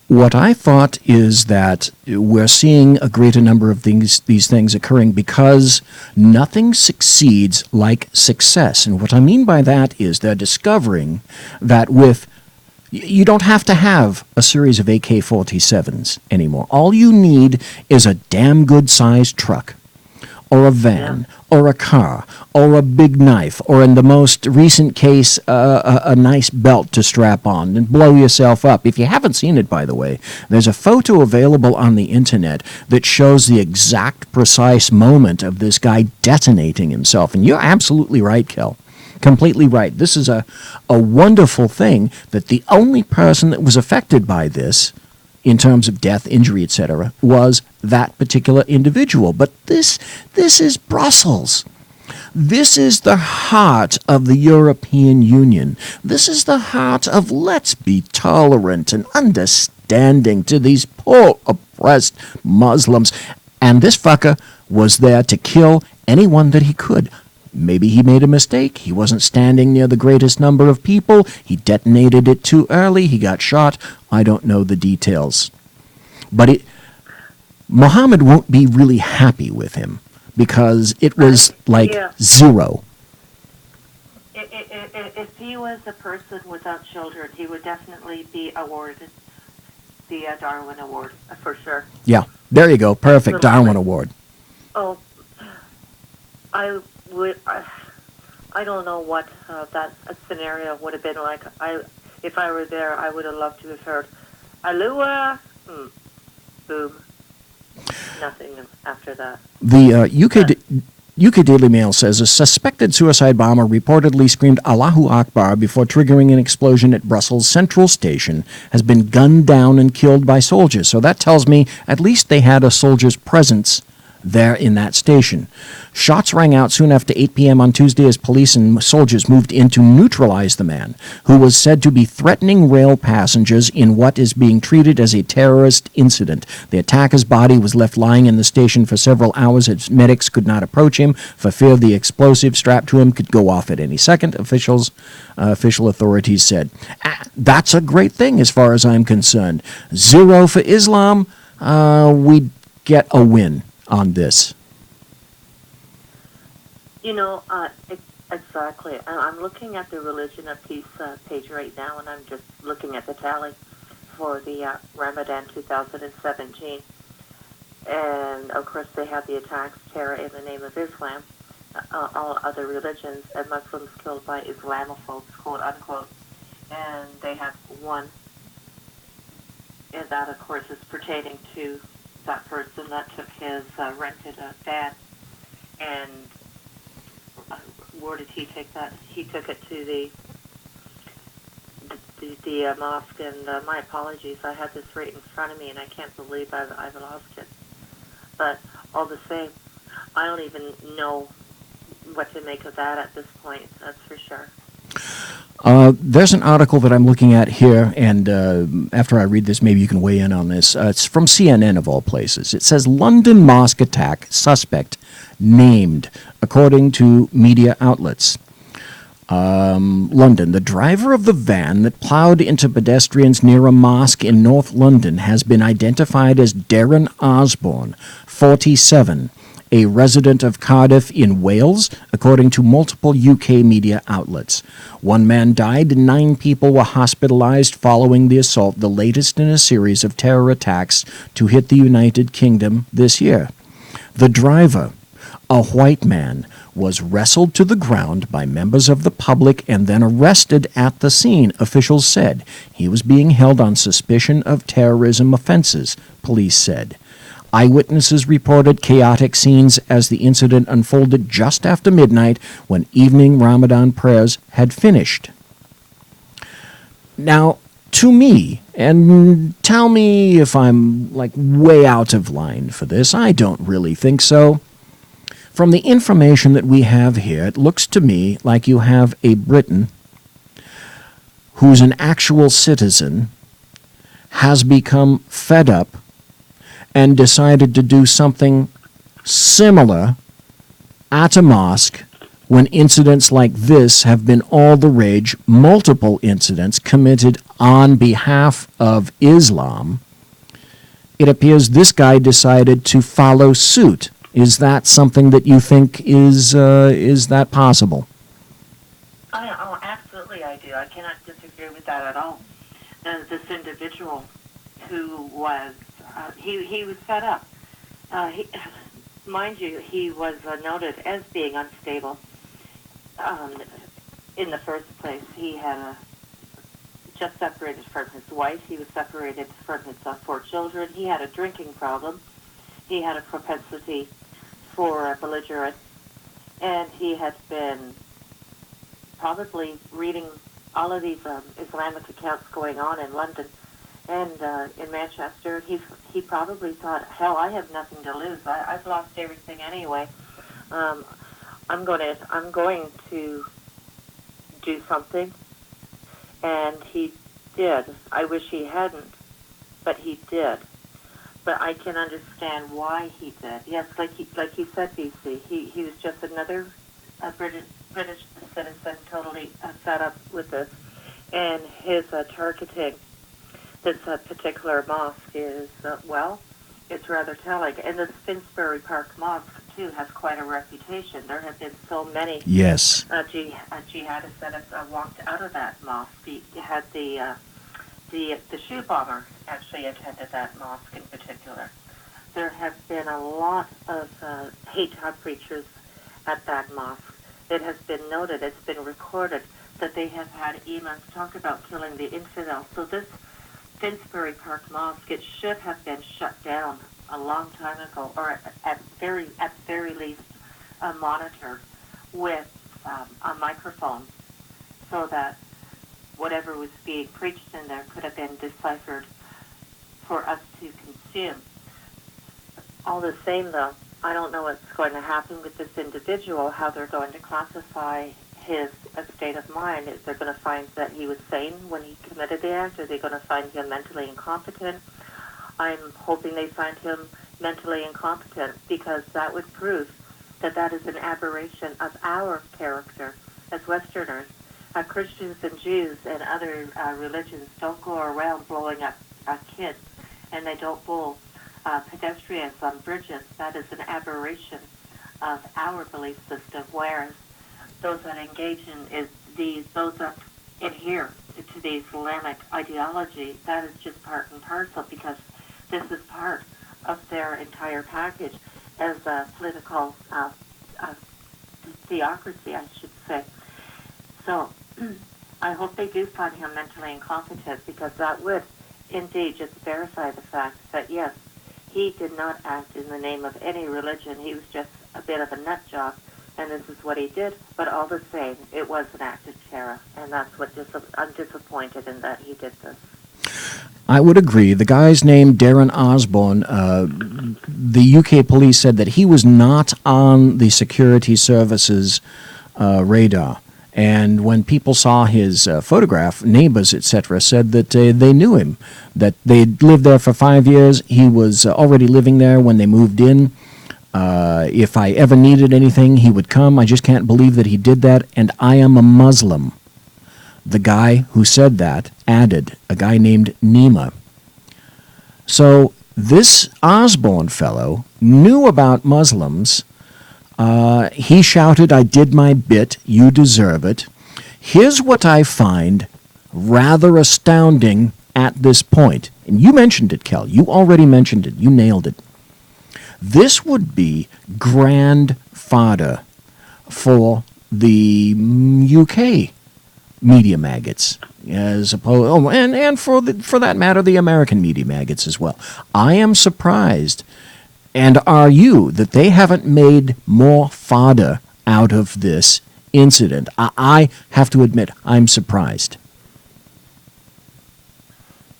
What I thought is that we're seeing a greater number of these things occurring because nothing succeeds like success. And what I mean by that is they're discovering that you don't have to have a series of AK-47s anymore. All you need is a damn good-sized truck, or a van, or a car, or a big knife, or in the most recent case, a nice belt to strap on and blow yourself up. If you haven't seen it, by the way, there's a photo available on the internet that shows the exact precise moment of this guy detonating himself. And you're absolutely right, Kel. Completely right. This is a wonderful thing that the only person that was affected by this, in terms of death, injury, etc., was that particular individual. But this is Brussels. This is the heart of the European Union. This is the heart of let's be tolerant and understanding to these poor, oppressed Muslims. And this fucker was there to kill anyone that he could. Maybe he made a mistake. He wasn't standing near the greatest number of people. He detonated it too early. He got shot. I don't know the details. But Muhammad won't be really happy with him because it was like zero. If he was a person without children, he would definitely be awarded the Darwin Award, for sure. Yeah, there you go. Perfect. Darwin Award. Oh, I don't know what that scenario would have been like. If I were there, I would have loved to have heard, Alua, boom. Nothing after that. The UK Daily Mail says a suspected suicide bomber reportedly screamed Allahu Akbar before triggering an explosion at Brussels Central Station has been gunned down and killed by soldiers. So that tells me at least they had a soldier's presence there in that station. Shots rang out soon after 8 p.m. on Tuesday as police and soldiers moved in to neutralize the man, who was said to be threatening rail passengers in what is being treated as a terrorist incident. The attacker's body was left lying in the station for several hours as medics could not approach him for fear the explosive strapped to him could go off at any second, official authorities said. That's a great thing as far as I'm concerned. 0 for Islam. We get a win on this. Exactly. I'm looking at the Religion of Peace page right now, and I'm just looking at the tally for the Ramadan 2017. And, of course, they have the attacks, terror in the name of Islam, all other religions, and Muslims killed by Islamophobes, quote unquote. And they have one, and that, of course, is pertaining to that person that took his rented van. And where did he take that? He took it to the mosque, and my apologies, I had this right in front of me, and I can't believe I've lost it. But all the same, I don't even know what to make of that at this point, that's for sure. There's an article that I'm looking at here, and after I read this, maybe you can weigh in on this. It's from CNN, of all places. It says, London mosque attack suspect named, according to media outlets. London. The driver of the van that plowed into pedestrians near a mosque in North London has been identified as Darren Osborne, 47, a resident of Cardiff in Wales, according to multiple UK media outlets. One man died and 9 people were hospitalized following the assault, the latest in a series of terror attacks to hit the United Kingdom this year. The driver, a white man, was wrestled to the ground by members of the public and then arrested at the scene, officials said. He was being held on suspicion of terrorism offenses, police said. Eyewitnesses reported chaotic scenes as the incident unfolded just after midnight when evening Ramadan prayers had finished. Now, to me, and tell me if I'm way out of line for this, I don't really think so. From the information that we have here, it looks to me like you have a Briton who's an actual citizen, has become fed up, and decided to do something similar at a mosque when incidents like this have been all the rage, multiple incidents committed on behalf of Islam. It appears this guy decided to follow suit. Is that something that you think is that possible? Oh, absolutely I do. I cannot disagree with that at all. This individual who was, he was fed up. Mind you, he was noted as being unstable. In the first place, he had just separated from his wife. He was separated from his 4 children. He had a drinking problem. He had a propensity for belligerence, and he had been probably reading all of these Islamic accounts going on in London and in Manchester. He probably thought, hell, I have nothing to lose. I've lost everything anyway. I'm going to do something, and he did. I wish he hadn't, but he did. But I can understand why he did. Yes, like you said, BC, he was just another British citizen, totally fed up with this. And his targeting this particular mosque is, it's rather telling. And the Finsbury Park Mosque, too, has quite a reputation. There have been so many jihadists that have walked out of that mosque. You had the shoe bomber actually attended that mosque in particular. There have been a lot of hate preachers at that mosque. It has been noted, it's been recorded, that they have had imams talk about killing the infidel. So this Finsbury Park Mosque, it should have been shut down a long time ago, or at very least monitored with a microphone, so that whatever was being preached in there could have been deciphered for us to consume. All the same, though, I don't know what's going to happen with this individual, how they're going to classify his state of mind. Is they're going to find that he was sane when he committed the act? Are they going to find him mentally incompetent? I'm hoping they find him mentally incompetent, because that would prove that that is an aberration of our character as Westerners. Christians and Jews and other religions don't go around blowing up kids, and they don't blow pedestrians on bridges. That is an aberration of our belief system, whereas those that engage in those that adhere to the Islamic ideology, that is just part and parcel, because this is part of their entire package as a political theocracy, I should say. So I hope they do find him mentally incompetent, because that would indeed just verify the fact that, yes, he did not act in the name of any religion. He was just a bit of a nut job, and this is what he did. But all the same, it was an act of terror, and that's what I'm disappointed in, that he did this. I would agree. The guy's name, Darren Osborne. The UK police said that he was not on the security services radar. And when people saw his photograph, neighbors, etc., said that they knew him, that they'd lived there for 5 years. He was already living there when they moved in. If I ever needed anything, he would come. I just can't believe that he did that. And I am a Muslim. The guy who said that added, a guy named Nima. So this Osborne fellow knew about Muslims. He shouted, "I did my bit, you deserve it." Here's what I find rather astounding at this point. And you mentioned it, Kel. You already mentioned it. You nailed it. This would be grand fodder for the UK media maggots, as opposed, and for that matter, the American media maggots as well. I am surprised, and are you, that they haven't made more fodder out of this incident? I have to admit, I'm surprised.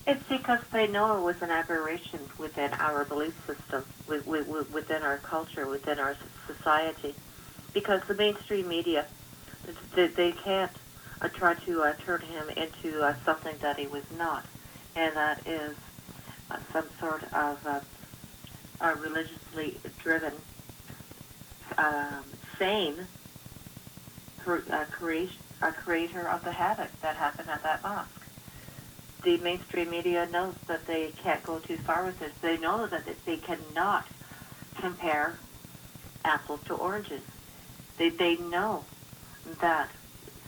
It's because they know it was an aberration within our belief system, within our culture, within our society. Because the mainstream media, they can't try to turn him into something that he was not. And that is some sort of religiously driven, sane creator of the havoc that happened at that mosque. The mainstream media knows that they can't go too far with this. They know that they cannot compare apples to oranges. They know that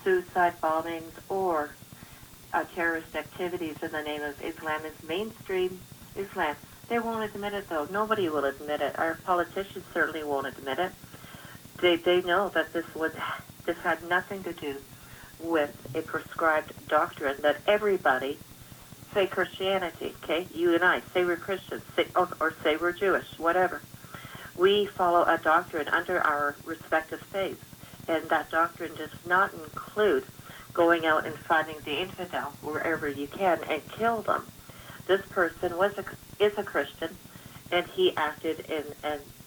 suicide bombings or terrorist activities in the name of Islam is mainstream Islam. They won't admit it, though. Nobody will admit it. Our politicians certainly won't admit it. They know that this had nothing to do with a prescribed doctrine that everybody, say Christianity, okay, you and I, say we're Christians, or say we're Jewish, whatever. We follow a doctrine under our respective faiths, and that doctrine does not include going out and finding the infidel wherever you can and kill them. This person is a Christian, and he acted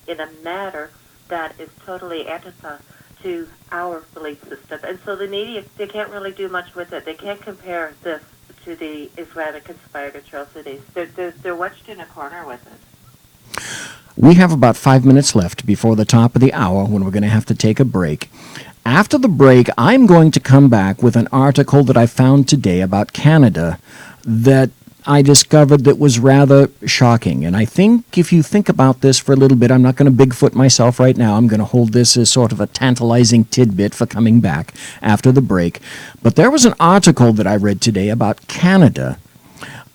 in a manner that is totally antithetical to our belief system. And so the media, they can't really do much with it. They can't compare this to the Islamic-inspired atrocities. They're wedged in a corner with it. We have about 5 minutes left before the top of the hour when we're going to have to take a break. After the break, I'm going to come back with an article that I found today about Canada that I discovered that was rather shocking. And I think if you think about this for a little bit, I'm not going to Bigfoot myself right now. I'm going to hold this as sort of a tantalizing tidbit for coming back after the break. But there was an article that I read today about Canada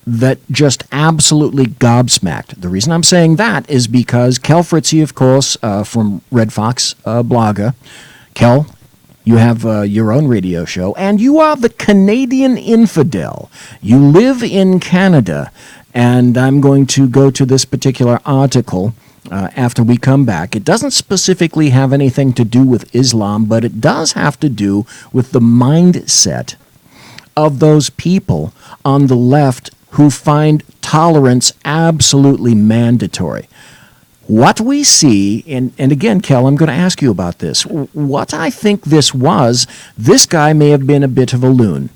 that just absolutely gobsmacked. The reason I'm saying that is because Kel Fritzy, of course, from Red Fox Blogger. Kel, you have your own radio show, and you are the Canadian infidel. You live in Canada, and I'm going to go to this particular article after we come back. It doesn't specifically have anything to do with Islam, but it does have to do with the mindset of those people on the left who find tolerance absolutely mandatory. What we see, and again, Kel, I'm going to ask you about this. What I think this guy may have been a bit of a loon.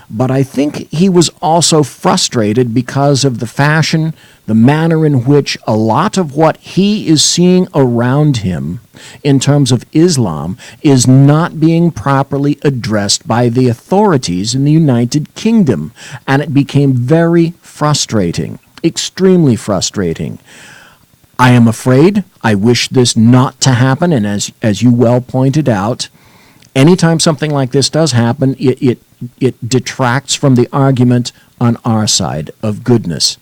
But I think he was also frustrated because of the fashion, the manner in which a lot of what he is seeing around him in terms of Islam is not being properly addressed by the authorities in the United Kingdom. And it became very frustrating, extremely frustrating. I am afraid, I wish this not to happen, and as you well pointed out, anytime something like this does happen, it detracts from the argument on our side of goodness.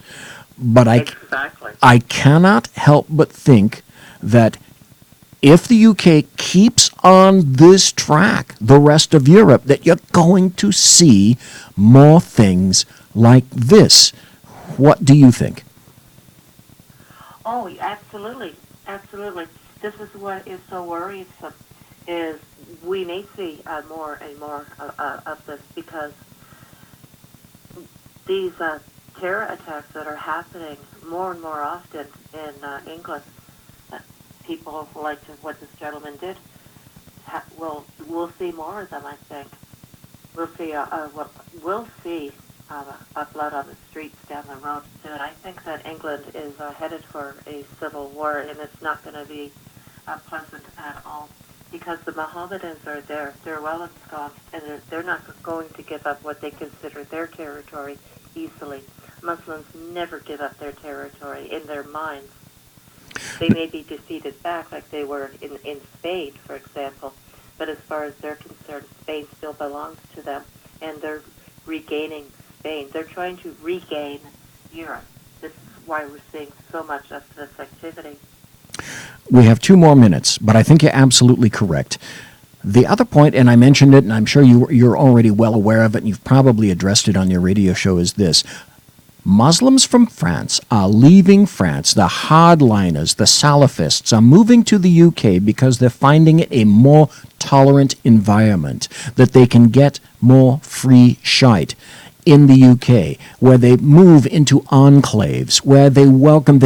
But I cannot help but think that if the UK keeps on this track, the rest of Europe, that you're going to see more things like this. What do you think? Oh, absolutely. Absolutely. This is what is so worrisome, is we may see more and more of this, because these terror attacks that are happening more and more often in England, people like what this gentleman did, we'll see more of them, I think. We'll see blood on the streets down the road soon. I think that England is headed for a civil war, and it's not going to be pleasant at all, because the Mohammedans are there. They're well ensconced, and they're not going to give up what they consider their territory easily. Muslims never give up their territory in their minds. They may be defeated back like they were in Spain, for example, but as far as they're concerned, Spain still belongs to them, and they're regaining Spain. They're trying to regain Europe. This is why we're seeing so much of this activity. We have 2 more minutes, but I think you're absolutely correct. The other point, and I mentioned it, and I'm sure you're already well aware of it, and you've probably addressed it on your radio show, is this. Muslims from France are leaving France. The hardliners, the Salafists, are moving to the UK because they're finding it a more tolerant environment, that they can get more free shite in the UK, where they move into enclaves, where they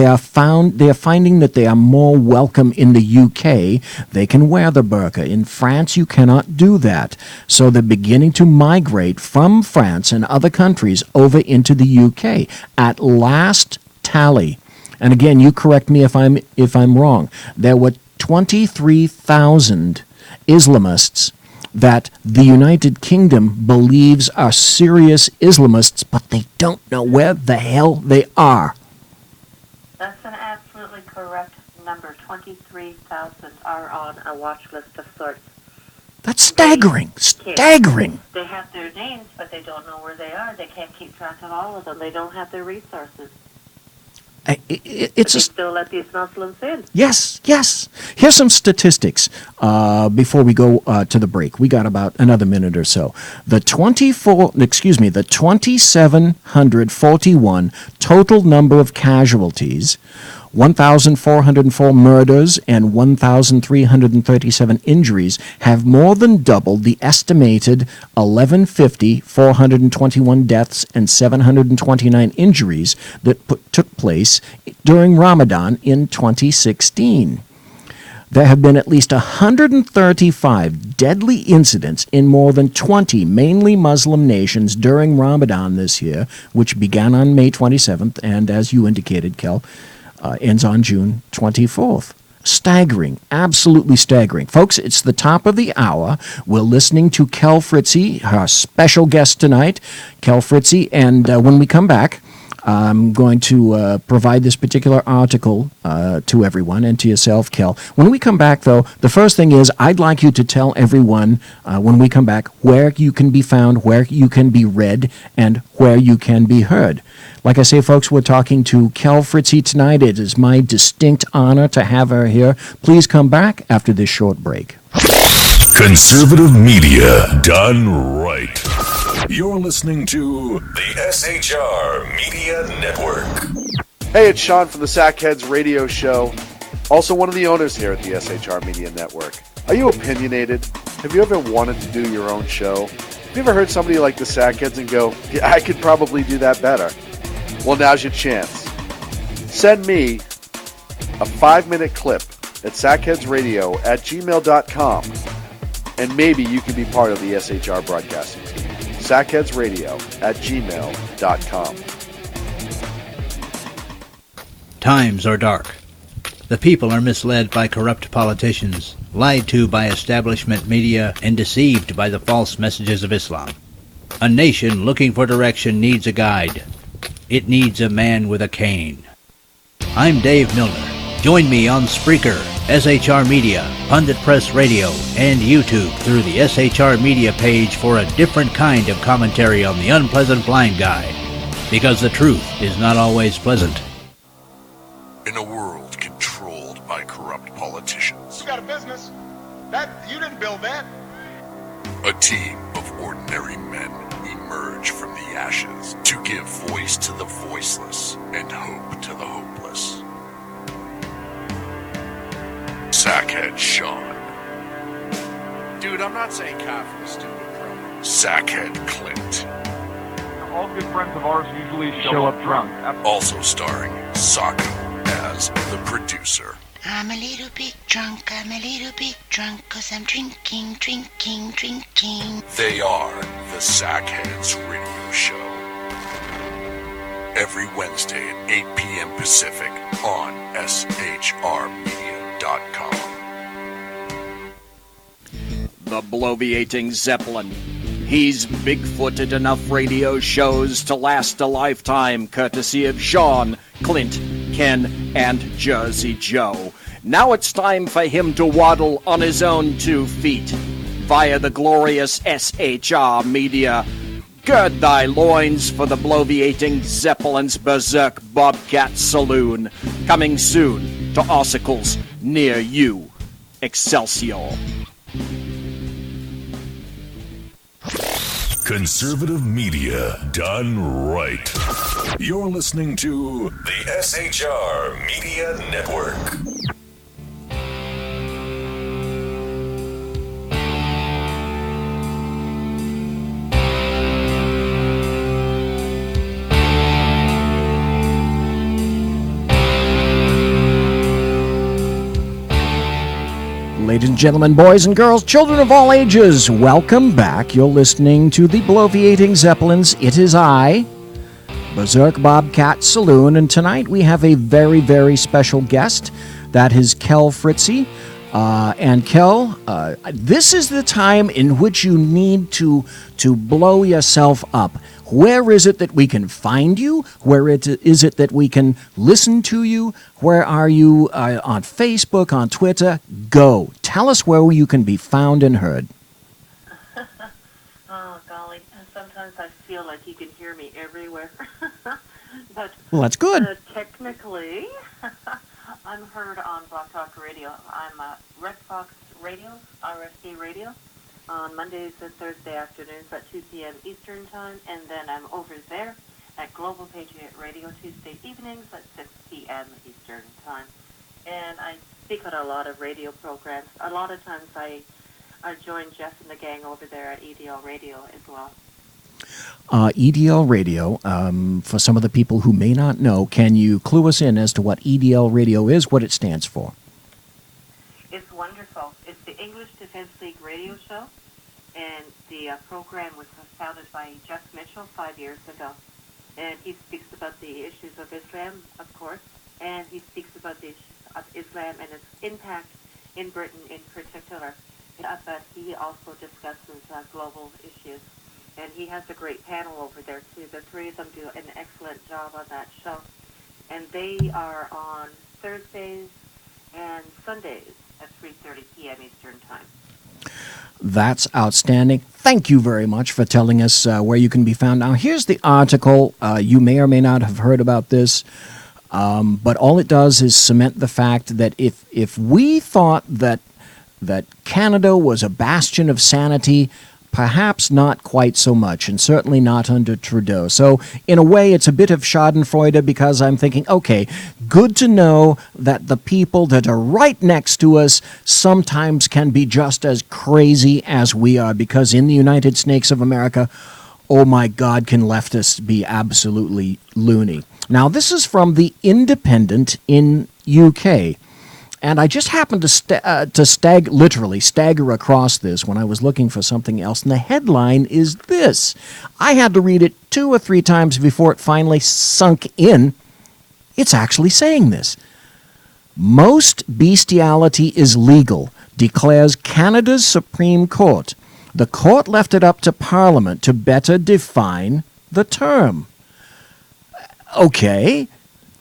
are finding that they are more welcome in the UK. They can wear the burqa. In France, you cannot do that. So they're beginning to migrate from France and other countries over into the UK. At last tally, and again, you correct me if I'm wrong, there were 23,000 Islamists that the United Kingdom believes are serious Islamists, but they don't know where the hell they are. That's an absolutely correct number. 23,000 are on a watch list of sorts. That's staggering. Staggering. They have their names, but they don't know where they are. They can't keep track of all of them. They don't have the resources. They still let these Muslims in. Yes. Here's some statistics before we go to the break. We got about another minute or so. The 2,741 total number of casualties, 1,404 murders and 1,337 injuries have more than doubled the estimated 1,150, 421 deaths and 729 injuries that took place during Ramadan in 2016. There have been at least 135 deadly incidents in more than 20 mainly Muslim nations during Ramadan this year, which began on May 27th and, as you indicated, Kel, ends on June 24th. Staggering, absolutely staggering. Folks, it's the top of the hour. We're listening to Kel Fritzie, our special guest tonight, Kel Fritzie, and when we come back, I'm going to provide this particular article to everyone and to yourself, Kel. When we come back, though, the first thing is I'd like you to tell everyone when we come back where you can be found, where you can be read, and where you can be heard. Like I say, folks, we're talking to Kel Fritzie tonight. It is my distinct honor to have her here. Please come back after this short break. Conservative media done right. You're listening to the SHR Media Network. Hey, it's Sean from the Sackheads Radio Show, also one of the owners here at the SHR Media Network. Are you opinionated? Have you ever wanted to do your own show? Have you ever heard somebody like the Sackheads and go, yeah, I could probably do that better? Well, now's your chance. Send me a 5-minute clip at sackheadsradio@gmail.com, and maybe you can be part of the SHR broadcasting team. sackheadsradio@gmail.com. Times are dark. The people are misled by corrupt politicians, lied to by establishment media, and deceived by the false messages of Islam. A nation looking for direction needs a guide. It needs a man with a cane. I'm Dave Milner, Join me on Spreaker, SHR Media, Pundit Press Radio, and YouTube through the SHR Media page for a different kind of commentary on the unpleasant blind guy. Because the truth is not always pleasant. In a world controlled by corrupt politicians. You got a business. You didn't build that. A team of ordinary men emerge from the ashes to give voice to the voiceless and hope to the hopeless. Sackhead Sean. Dude, I'm not saying cow for the stupid program. Sackhead Clint. All good friends of ours usually show up drunk. Also starring Sako as the producer. I'm a little bit drunk, 'cause I'm drinking. They are the Sackheads Radio Show. Every Wednesday at 8 p.m. Pacific on shrmedia.com. The bloviating Zeppelin. He's big-footed enough radio shows to last a lifetime, courtesy of Sean, Clint, Ken, and Jersey Joe. Now it's time for him to waddle on his own 2 feet via the glorious SHR Media. Gird thy loins for the bloviating Zeppelin's Berserk Bobcat Saloon. Coming soon to ossicles near you. Excelsior. Conservative media done right. You're listening to the SHR Media Network. Ladies and gentlemen, boys and girls, children of all ages, welcome back. You're listening to the bloviating Zeppelins. It is I, Berserk Bobcat Saloon, and tonight we have a very, very special guest. That is Kel Fritzy. And Kel, this is the time in which you need to blow yourself up. Where is it that we can find you? Where is it that we can listen to you? Where are you on Facebook, on Twitter? Go. Tell us where you can be found and heard. Oh, golly. Sometimes I feel like you can hear me everywhere. But Well, that's good. Technically, I'm heard on Blog Talk Radio. I'm Red Fox Radio, RFD Radio, on Mondays and Thursday afternoons at 2 p.m. Eastern Time, and then I'm over there at Global Patriot Radio Tuesday evenings at 6 p.m. Eastern Time. And I speak on a lot of radio programs. A lot of times I join Jeff and the gang over there at EDL Radio as well. EDL Radio, for some of the people who may not know, can you clue us in as to what EDL Radio is, what it stands for? It's wonderful. It's the English Defense League radio show, and the program was founded by Jeff Mitchell 5 years ago. And he speaks about the issues of Islam, of course, and he speaks about the issues of Islam and its impact in Britain in particular. But he also discusses global issues. And he has a great panel over there, too. The three of them do an excellent job on that show. And they are on Thursdays and Sundays at 3:30 p.m. Eastern Time. That's outstanding. Thank you very much for telling us where you can be found. Now, here's the article. You may or may not have heard about this, but all it does is cement the fact that if we thought that Canada was a bastion of sanity, perhaps not quite so much, and certainly not under Trudeau. So, in a way, it's a bit of schadenfreude, because I'm thinking, okay, good to know that the people that are right next to us sometimes can be just as crazy as we are, because in the United States of America, oh my God, can leftists be absolutely loony. Now, this is from The Independent in UK. And I just happened to stagger across this when I was looking for something else. And the headline is this. I had to read it 2 or 3 times before it finally sunk in. It's actually saying this. Most bestiality is legal, declares Canada's Supreme Court. The court left it up to Parliament to better define the term. Okay.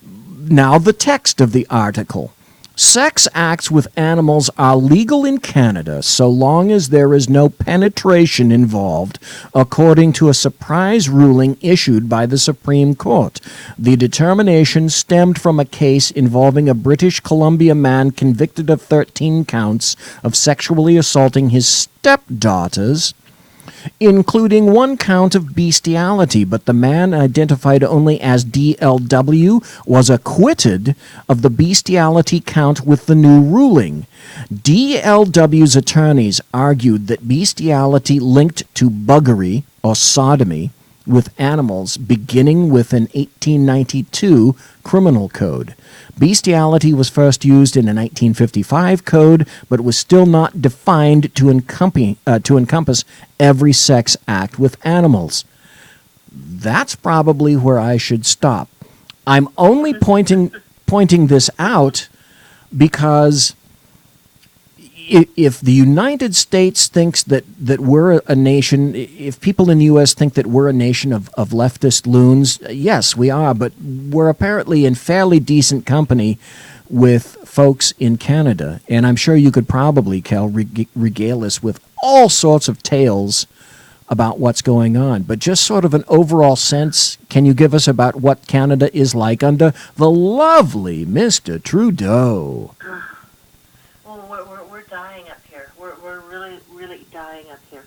Now the text of the article. Sex acts with animals are legal in Canada so long as there is no penetration involved, according to a surprise ruling issued by the Supreme Court. The determination stemmed from a case involving a British Columbia man convicted of 13 counts of sexually assaulting his stepdaughters, including one count of bestiality, but the man, identified only as DLW, was acquitted of the bestiality count with the new ruling. DLW's attorneys argued that bestiality linked to buggery or sodomy with animals beginning with an 1892 criminal code. Bestiality was first used in a 1955 code, but was still not defined to encompass every sex act with animals. That's probably where I should stop. I'm only pointing this out because if the United States thinks that we're a nation, if people in the U.S. think that we're a nation of leftist loons, yes, we are, but we're apparently in fairly decent company with folks in Canada. And I'm sure you could probably, Kel, regale us with all sorts of tales about what's going on. But just sort of an overall sense, can you give us about what Canada is like under the lovely Mr. Trudeau? We're dying up here. We're really, really dying up here.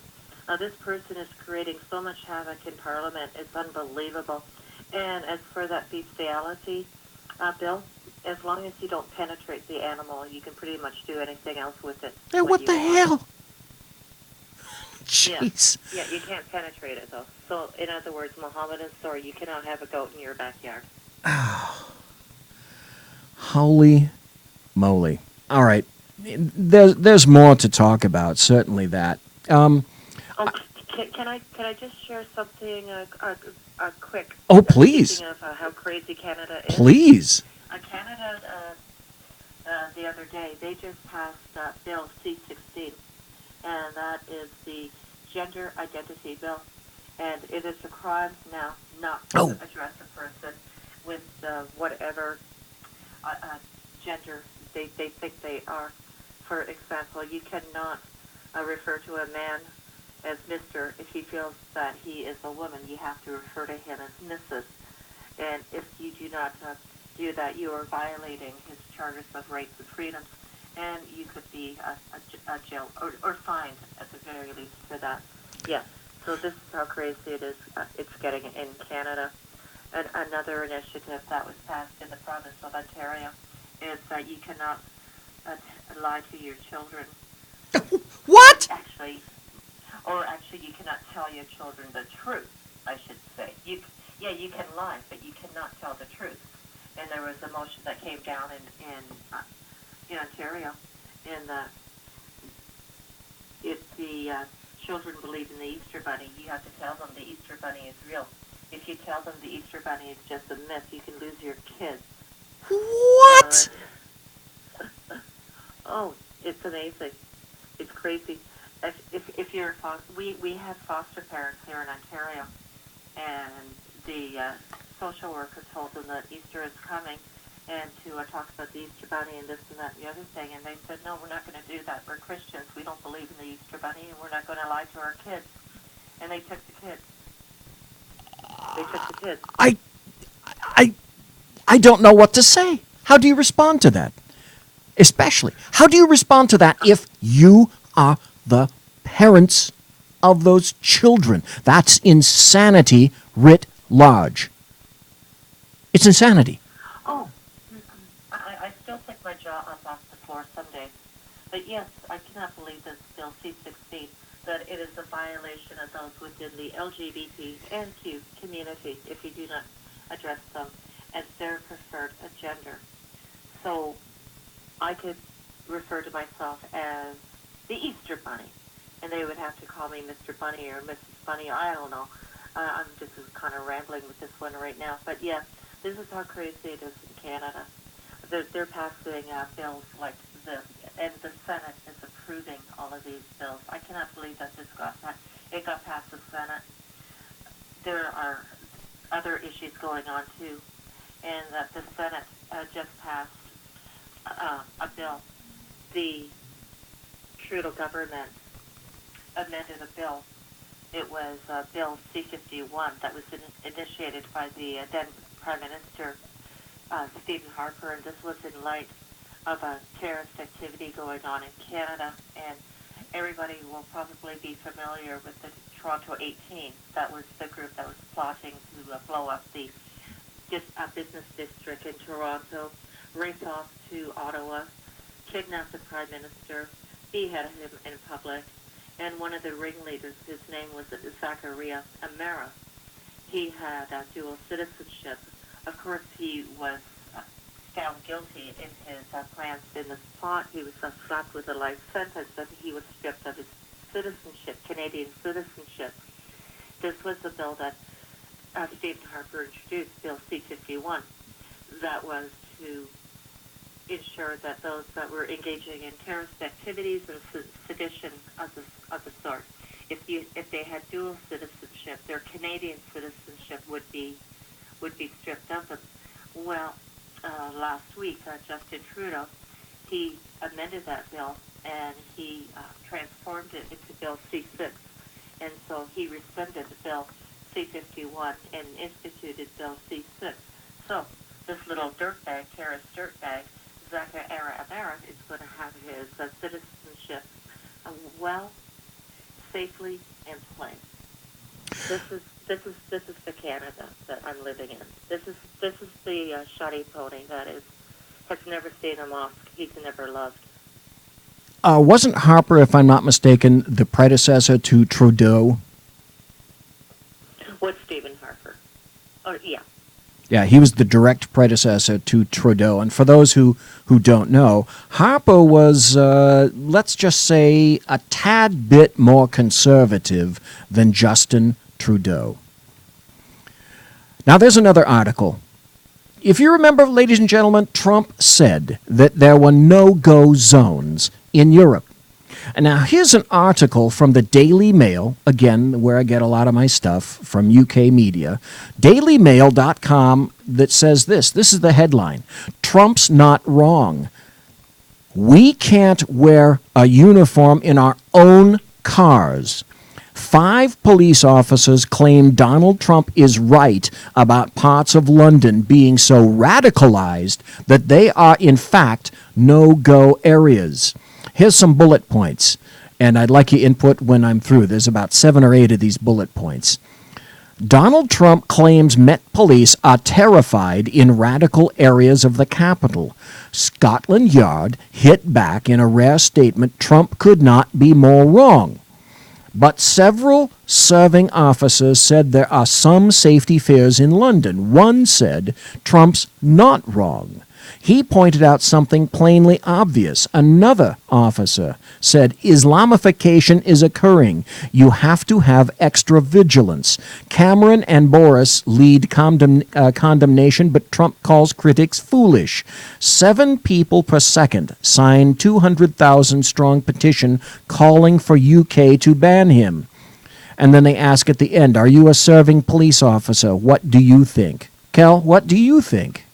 This person is creating so much havoc in Parliament. It's unbelievable. And as for that bestiality bill, as long as you don't penetrate the animal, you can pretty much do anything else with it. Yeah, what the hell? Jeez. Yeah, you can't penetrate it, though. So, in other words, Mohammedan story, you cannot have a goat in your backyard. Holy moly. All right. There's more to talk about, certainly that. Can I just share something quick? Oh, please. Speaking of how crazy Canada is. Please. Canada, the other day, they just passed Bill C-16, and that is the Gender Identity Bill. And it is a crime now not to address a person with whatever gender they think they are. For example, you cannot refer to a man as Mr. If he feels that he is a woman, you have to refer to him as Mrs. And if you do not do that, you are violating his charters of rights and freedoms, and you could be jailed or fined at the very least for that. Yeah. So this is how crazy it is. It's getting in Canada. And another initiative that was passed in the province of Ontario is that you cannot lie to your children. What? Actually, you cannot tell your children the truth, I should say. You can lie, but you cannot tell the truth. And there was a motion that came down in Ontario, and if the children believe in the Easter Bunny, you have to tell them the Easter Bunny is real. If you tell them the Easter Bunny is just a myth, you can lose your kids. What? Oh, it's amazing. It's crazy. If you're we have foster parents here in Ontario, and the social worker told them that Easter is coming, and to talk about the Easter Bunny and this and that and the other thing, and they said, no, we're not going to do that. We're Christians. We don't believe in the Easter Bunny, and we're not going to lie to our kids. And they took the kids. I don't know what to say. How do you respond to that? Especially, how do you respond to that if you are the parents of those children? That's insanity writ large. It's insanity. Oh, I still take my jaw up off the floor some days. But yes, I cannot believe this Bill C-16, that it is a violation of those within the LGBT and Q community if you do not address them as their preferred gender. So I could refer to myself as the Easter Bunny, and they would have to call me Mr. Bunny or Mrs. Bunny. I don't know. I'm just kind of rambling with this one right now. But yeah, this is how crazy it is in Canada. They're passing bills like this, and the Senate is approving all of these bills. I cannot believe that it got past the Senate. There are other issues going on too, and that the Senate just passed a bill. The Trudeau government amended a bill. It was Bill C-51 that was initiated by the then Prime Minister, Stephen Harper, and this was in light of a terrorist activity going on in Canada. And everybody will probably be familiar with the Toronto 18. That was the group that was plotting to blow up the business district in Toronto, race off to Ottawa, kidnap the Prime Minister, behead him in public, and one of the ringleaders, his name was Zachariah Amara. He had dual citizenship. Of course, he was found guilty in his plans in this plot. He was slapped with a life sentence, and he was stripped of his citizenship, Canadian citizenship. This was the bill that Stephen Harper introduced, Bill C-51, that was to ensure that those that were engaging in terrorist activities and sedition of the sort, if they had dual citizenship, their Canadian citizenship would be stripped of them. Well, last week, Justin Trudeau, he amended that bill and he transformed it into Bill C-6, and so he rescinded the Bill C-51 and instituted Bill C-6. So this little dirtbag, terrorist dirtbag, Zachariah Amara, is going to have his citizenship safely in place. This is the Canada that I'm living in. This is the shoddy pony that has never seen a mosque he's never loved. Wasn't Harper, if I'm not mistaken, the predecessor to Trudeau? What's Stephen Harper? Oh, yeah. Yeah, he was the direct predecessor to Trudeau. And for those who don't know, Harper was, let's just say, a tad bit more conservative than Justin Trudeau. Now, there's another article. If you remember, ladies and gentlemen, Trump said that there were no-go zones in Europe. And now here's an article from the Daily Mail, again, where I get a lot of my stuff from UK media, dailymail.com, that says this. This is the headline. Trump's not wrong. We can't wear a uniform in our own cars. 5 police officers claim Donald Trump is right about parts of London being so radicalized that they are, in fact, no-go areas. Here's some bullet points, and I'd like your input when I'm through. There's about 7 or 8 of these bullet points. Donald Trump claims Met Police are terrified in radical areas of the capital. Scotland Yard hit back in a rare statement Trump could not be more wrong. But several serving officers said there are some safety fears in London. One said Trump's not wrong. He pointed out something plainly obvious. Another officer said Islamification is occurring. You have to have extra vigilance. Cameron and Boris lead condemnation, but Trump calls critics foolish. 7 people per second signed 200,000 strong petition calling for UK to ban him. And then they ask at the end, are you a serving police officer? What do you think? Kel, what do you think?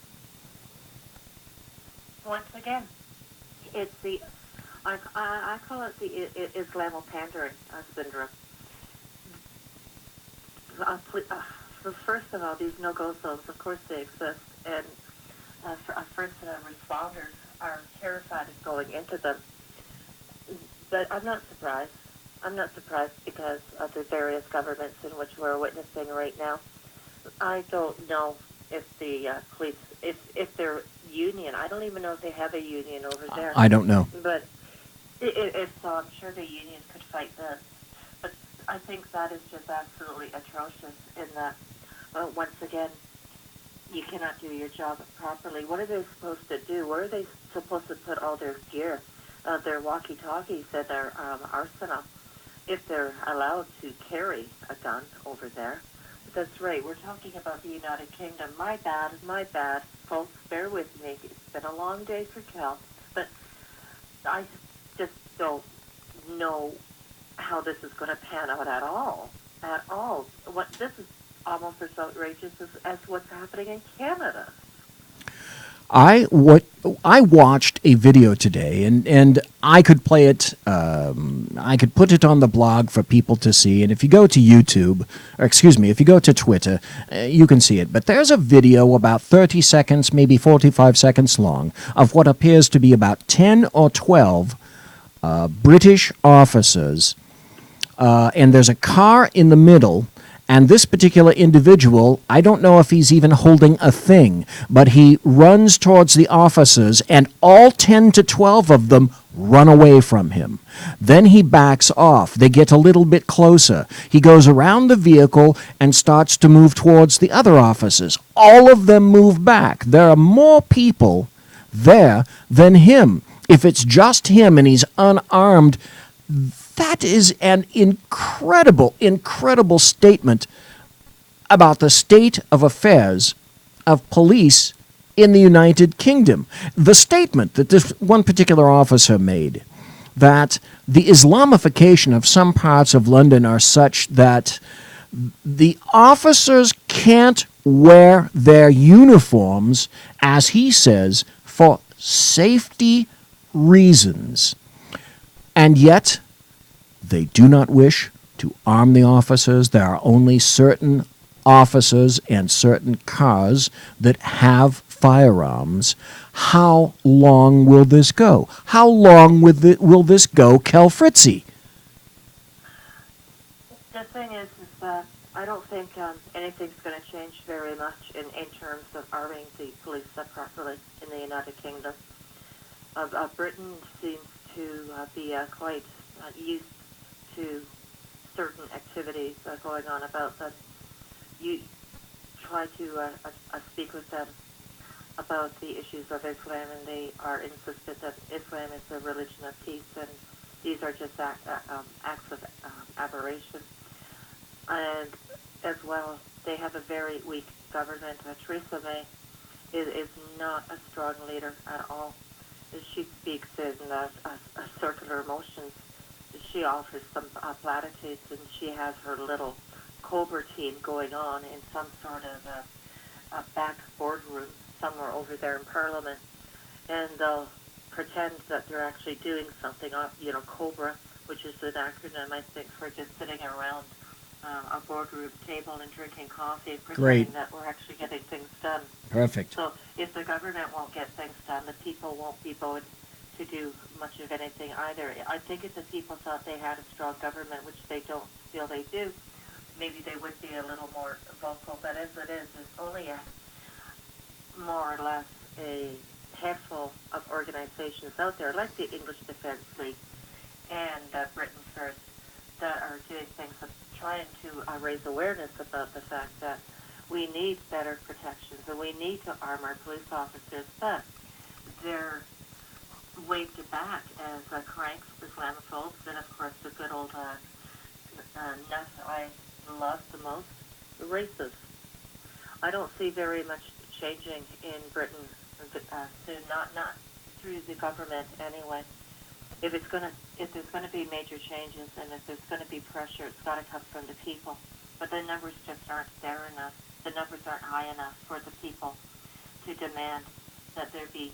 Once again, it's the, I call it the Islamopandering syndrome. First of all, these no-go zones, of course they exist, and first responders are terrified of going into them. But I'm not surprised. I'm not surprised because of the various governments in which we're witnessing right now. I don't know if the police, if they're union. I don't even know if they have a union over there. I don't know. But if so, I'm sure the union could fight this. But I think that is just absolutely atrocious in that, once again, you cannot do your job properly. What are they supposed to do? Where are they supposed to put all their gear, their walkie-talkies and their arsenal, if they're allowed to carry a gun over there? That's right. We're talking about the United Kingdom. My bad. Folks, bear with me. It's been a long day for Kel, but I just don't know how this is going to pan out at all. At all. This is almost as outrageous as what's happening in Canada. I watched a video today, and I could play it. I could put it on the blog for people to see. And if you go to YouTube, or excuse me, if you go to Twitter, you can see it. But there's a video about 30 seconds, maybe 45 seconds long, of what appears to be about 10 or 12 British officers, and there's a car in the middle. And this particular individual, I don't know if he's even holding a thing, but he runs towards the officers, and all 10 to 12 of them run away from him. Then he backs off. They get a little bit closer. He goes around the vehicle and starts to move towards the other officers. All of them move back. There are more people there than him. If it's just him and he's unarmed, that is an incredible, incredible statement about the state of affairs of police in the United Kingdom. The statement that this one particular officer made, that the Islamification of some parts of London are such that the officers can't wear their uniforms, as he says, for safety reasons. And yet, they do not wish to arm the officers. There are only certain officers and certain cars that have firearms. How long will this go? How long will this go, Kel Fritzy? The thing is that I don't think anything's going to change very much in terms of arming the police properly in the United Kingdom. Britain seems to be quite used to certain activities going on about that. You try to speak with them about the issues of Islam, and they are insistent that Islam is a religion of peace, and these are just acts of aberration. And as well, they have a very weak government. Theresa May is not a strong leader at all. She speaks in circular motions. She offers some platitudes, and she has her little Cobra team going on in some sort of a back boardroom somewhere over there in Parliament, and they'll pretend that they're actually doing something. Cobra, which is an acronym, I think, for just sitting around a boardroom table and drinking coffee, and pretending that we're actually getting things done. Perfect. So if the government won't get things done, the people won't be voted to do much of anything either. I think if the people thought they had a strong government, which they don't feel they do, maybe they would be a little more vocal. But as it is, there's only more or less a handful of organizations out there, like the English Defence League and Britain First, that are doing things of trying to raise awareness about the fact that we need better protections and we need to arm our police officers, but they're waved it back as cranks, Islamophobes, and of course the good old nut I love the most, the racists. I don't see very much changing in Britain soon, not through the government anyway. If there's gonna be major changes and if there's gonna be pressure, it's gotta come from the people. But the numbers just aren't there enough. The numbers aren't high enough for the people to demand that there be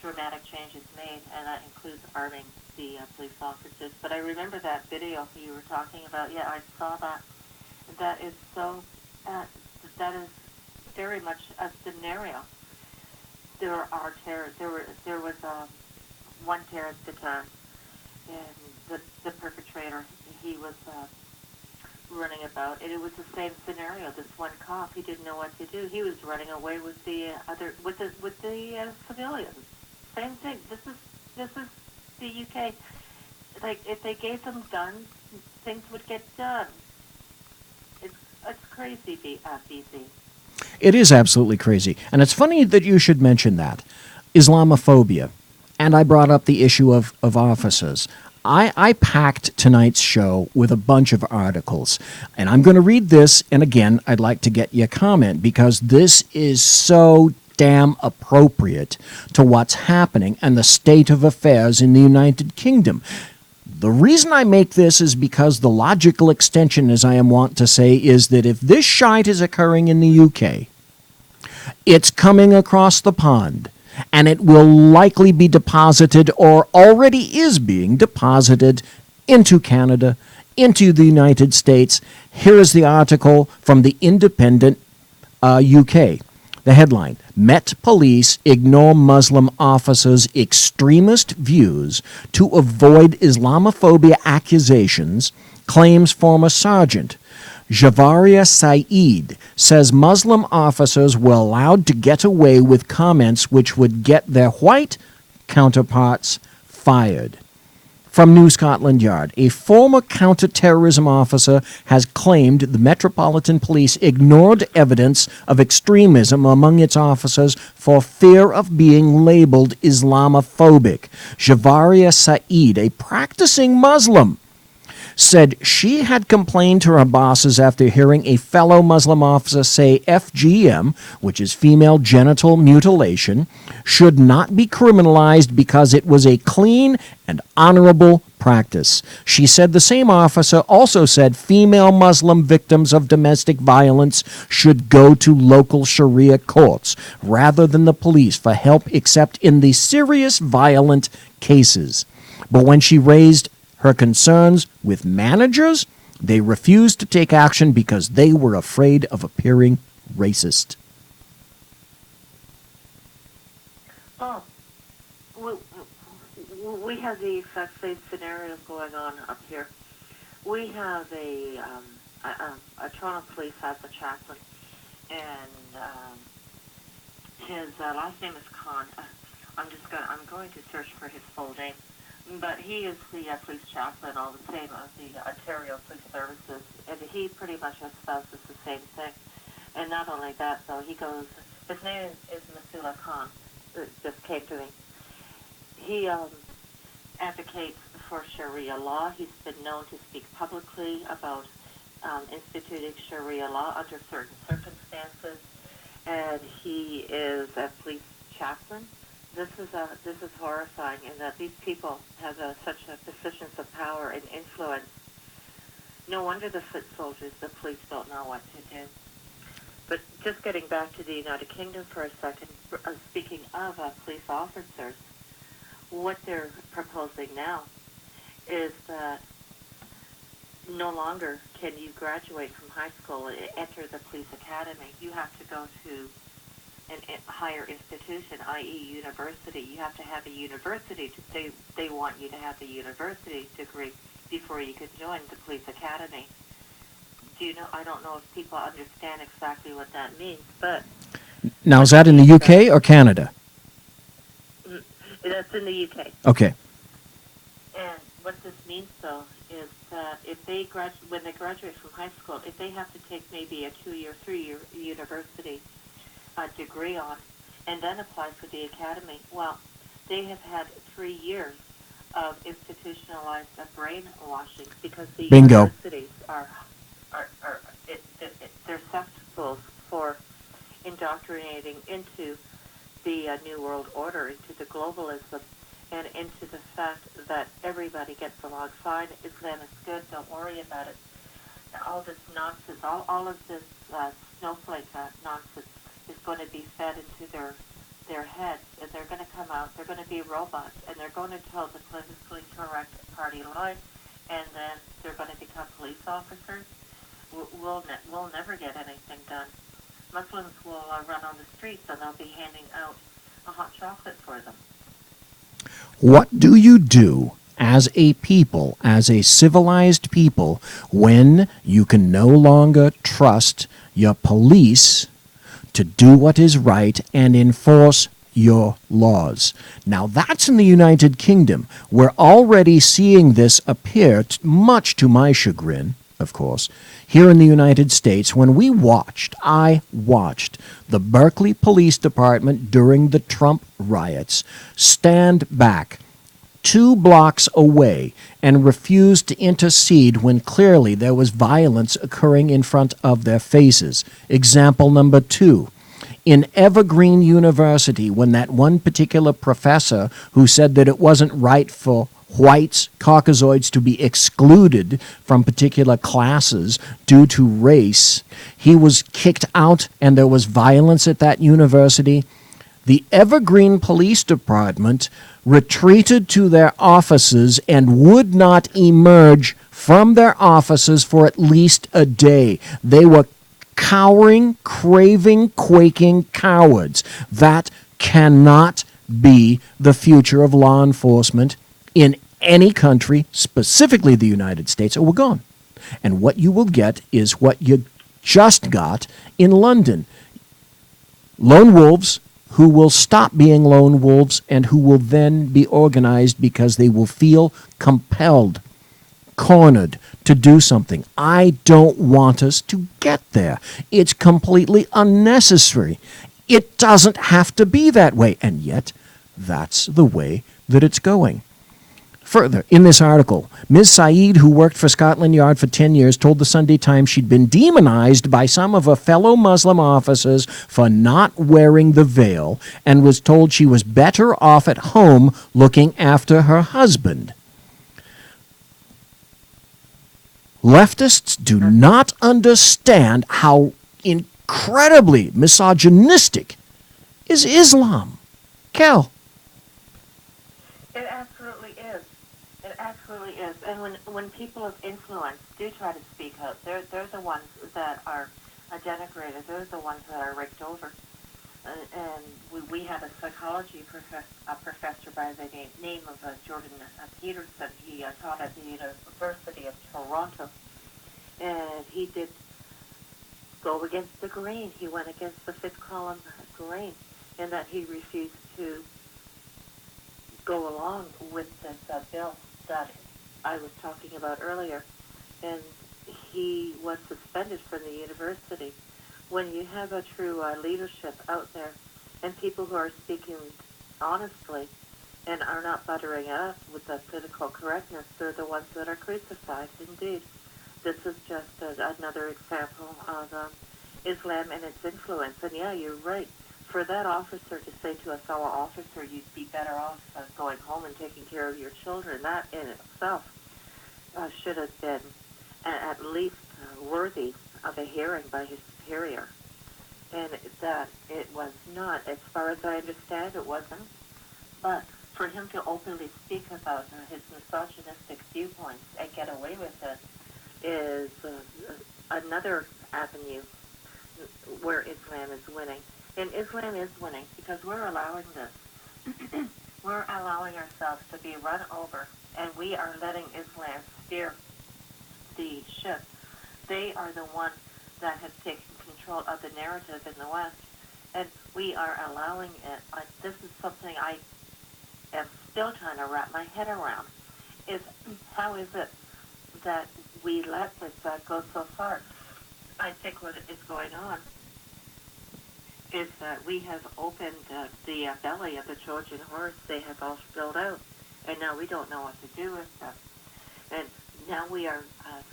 dramatic changes made, and that includes arming the police officers. But I remember that video you were talking about. Yeah, I saw that. That is so. That is very much a scenario. There are terrorists. There was one terrorist attack, and the perpetrator, he was running about, and it was the same scenario. This one cop, he didn't know what to do. He was running away with the civilians. Same thing. This is the UK. Like, if they gave them guns, things would get done. It's crazy, BC. It is absolutely crazy. And it's funny that you should mention that. Islamophobia. And I brought up the issue of officers. I packed tonight's show with a bunch of articles. And I'm going to read this, and again, I'd like to get your comment, because this is so damn appropriate to what's happening and the state of affairs in the United Kingdom. The reason I make this is because the logical extension, as I am wont to say, is that if this shite is occurring in the UK, It's coming across the pond, and it will likely be deposited or already is being deposited into Canada, into the United States. Here is the article from the Independent UK. The headline, Met Police Ignore Muslim Officers' Extremist Views to Avoid Islamophobia Accusations, claims former Sergeant. Javaria Saeed says Muslim officers were allowed to get away with comments which would get their white counterparts fired. From New Scotland Yard, a former counter-terrorism officer has claimed the Metropolitan Police ignored evidence of extremism among its officers for fear of being labeled Islamophobic. Javaria Saeed, a practicing Muslim, said she had complained to her bosses after hearing a fellow Muslim officer say FGM, which is female genital mutilation, should not be criminalized because it was a clean and honorable practice. She said the same officer also said female Muslim victims of domestic violence should go to local Sharia courts rather than the police for help except in the serious violent cases. But when she raised her concerns with managers, they refused to take action because they were afraid of appearing racist. Oh, we have the exact same scenario going on up here. We have a Toronto police has a chaplain, and his last name is Khan. I'm going to search for his full name. But he is the police chaplain, all the same, of the Ontario Police Services, and he pretty much espouses the same thing. And not only that, though, his name is Masula Khan, it just came to me. He advocates for Sharia law. He's been known to speak publicly about instituting Sharia law under certain circumstances, and he is a police chaplain. This is horrifying in that these people have such positions of power and influence. No wonder the foot soldiers, the police, don't know what to do. But just getting back to the United Kingdom for a second, speaking of police officers, what they're proposing now is that no longer can you graduate from high school and enter the police academy. You have to go to a higher institution, i.e. university. You have to have a university. They want you to have the university degree before you can join the police academy. Do you know? I don't know if people understand exactly what that means, but now is that in the UK or Canada? That's in the UK. Okay. And what this means, though, is that if they when they graduate from high school, if they have to take maybe a 2-year, 3-year university degree on, and then apply for the academy, well, they have had 3 years of institutionalized brainwashing because the universities they're cesspools for indoctrinating into the New World Order, into the globalism, and into the fact that everybody gets along fine. Islam is good. Don't worry about it. All this nonsense, all of this snowflake nonsense is going to be fed into their heads, and they're going to come out, they're going to be robots, and they're going to toe the politically correct party line, and then they're going to become police officers. We'll never get anything done. Muslims will run on the streets, and they'll be handing out a hot chocolate for them. What do you do as a people, as a civilized people, when you can no longer trust your police to do what is right and enforce your laws? Now, that's in the United Kingdom. We're already seeing this appear, much to my chagrin, of course, here in the United States, when I watched the Berkeley Police Department during the Trump riots stand back 2 blocks away and refused to intercede when clearly there was violence occurring in front of their faces. Example number 2. In Evergreen University, when that one particular professor who said that it wasn't right for whites, Caucasoids, to be excluded from particular classes due to race. He was kicked out, and there was violence at that university. The Evergreen Police Department retreated to their offices and would not emerge from their offices for at least a day. They were cowering, craving, quaking cowards. That cannot be the future of law enforcement in any country, specifically the United States, or we're gone. And what you will get is what you just got in London. Lone wolves who will stop being lone wolves and who will then be organized because they will feel compelled, cornered to do something. I don't want us to get there. It's completely unnecessary. It doesn't have to be that way, and yet that's the way that it's going. Further, in this article, Ms. Saeed, who worked for Scotland Yard for 10 years, told the Sunday Times she'd been demonized by some of her fellow Muslim officers for not wearing the veil and was told she was better off at home looking after her husband. Leftists do not understand how incredibly misogynistic is Islam. Kel. It absolutely is. It absolutely is. And when people of influence do try to speak out, they're the ones that are denigrated. They're the ones that are raked over. And we had a psychology professor by the name of Jordan Peterson. He taught at the University of Toronto. And he did go against the grain. He went against the fifth column grain in that he refused to go along with this bill that I was talking about earlier. And he was suspended from the university. When you have a true leadership out there and people who are speaking honestly and are not buttering up with the political correctness, they're the ones that are crucified, indeed. This is just another example of Islam and its influence. And yeah, you're right. For that officer to say to a fellow officer, you'd be better off going home and taking care of your children, that in itself should have been at least worthy of a hearing by his superior. And that it was not, as far as I understand, it wasn't. But for him to openly speak about his misogynistic viewpoints and get away with it is another avenue where Islam is winning. And Islam is winning because we're allowing this. We're allowing ourselves to be run over, and we are letting Islam steer the ship. They are the ones that have taken control of the narrative in the West, and we are allowing it. This is something I am still trying to wrap my head around, is how is it that we let this go so far? I think what is going on is that we have opened the belly of the Trojan horse. They have all spilled out, and now we don't know what to do with them. And now we are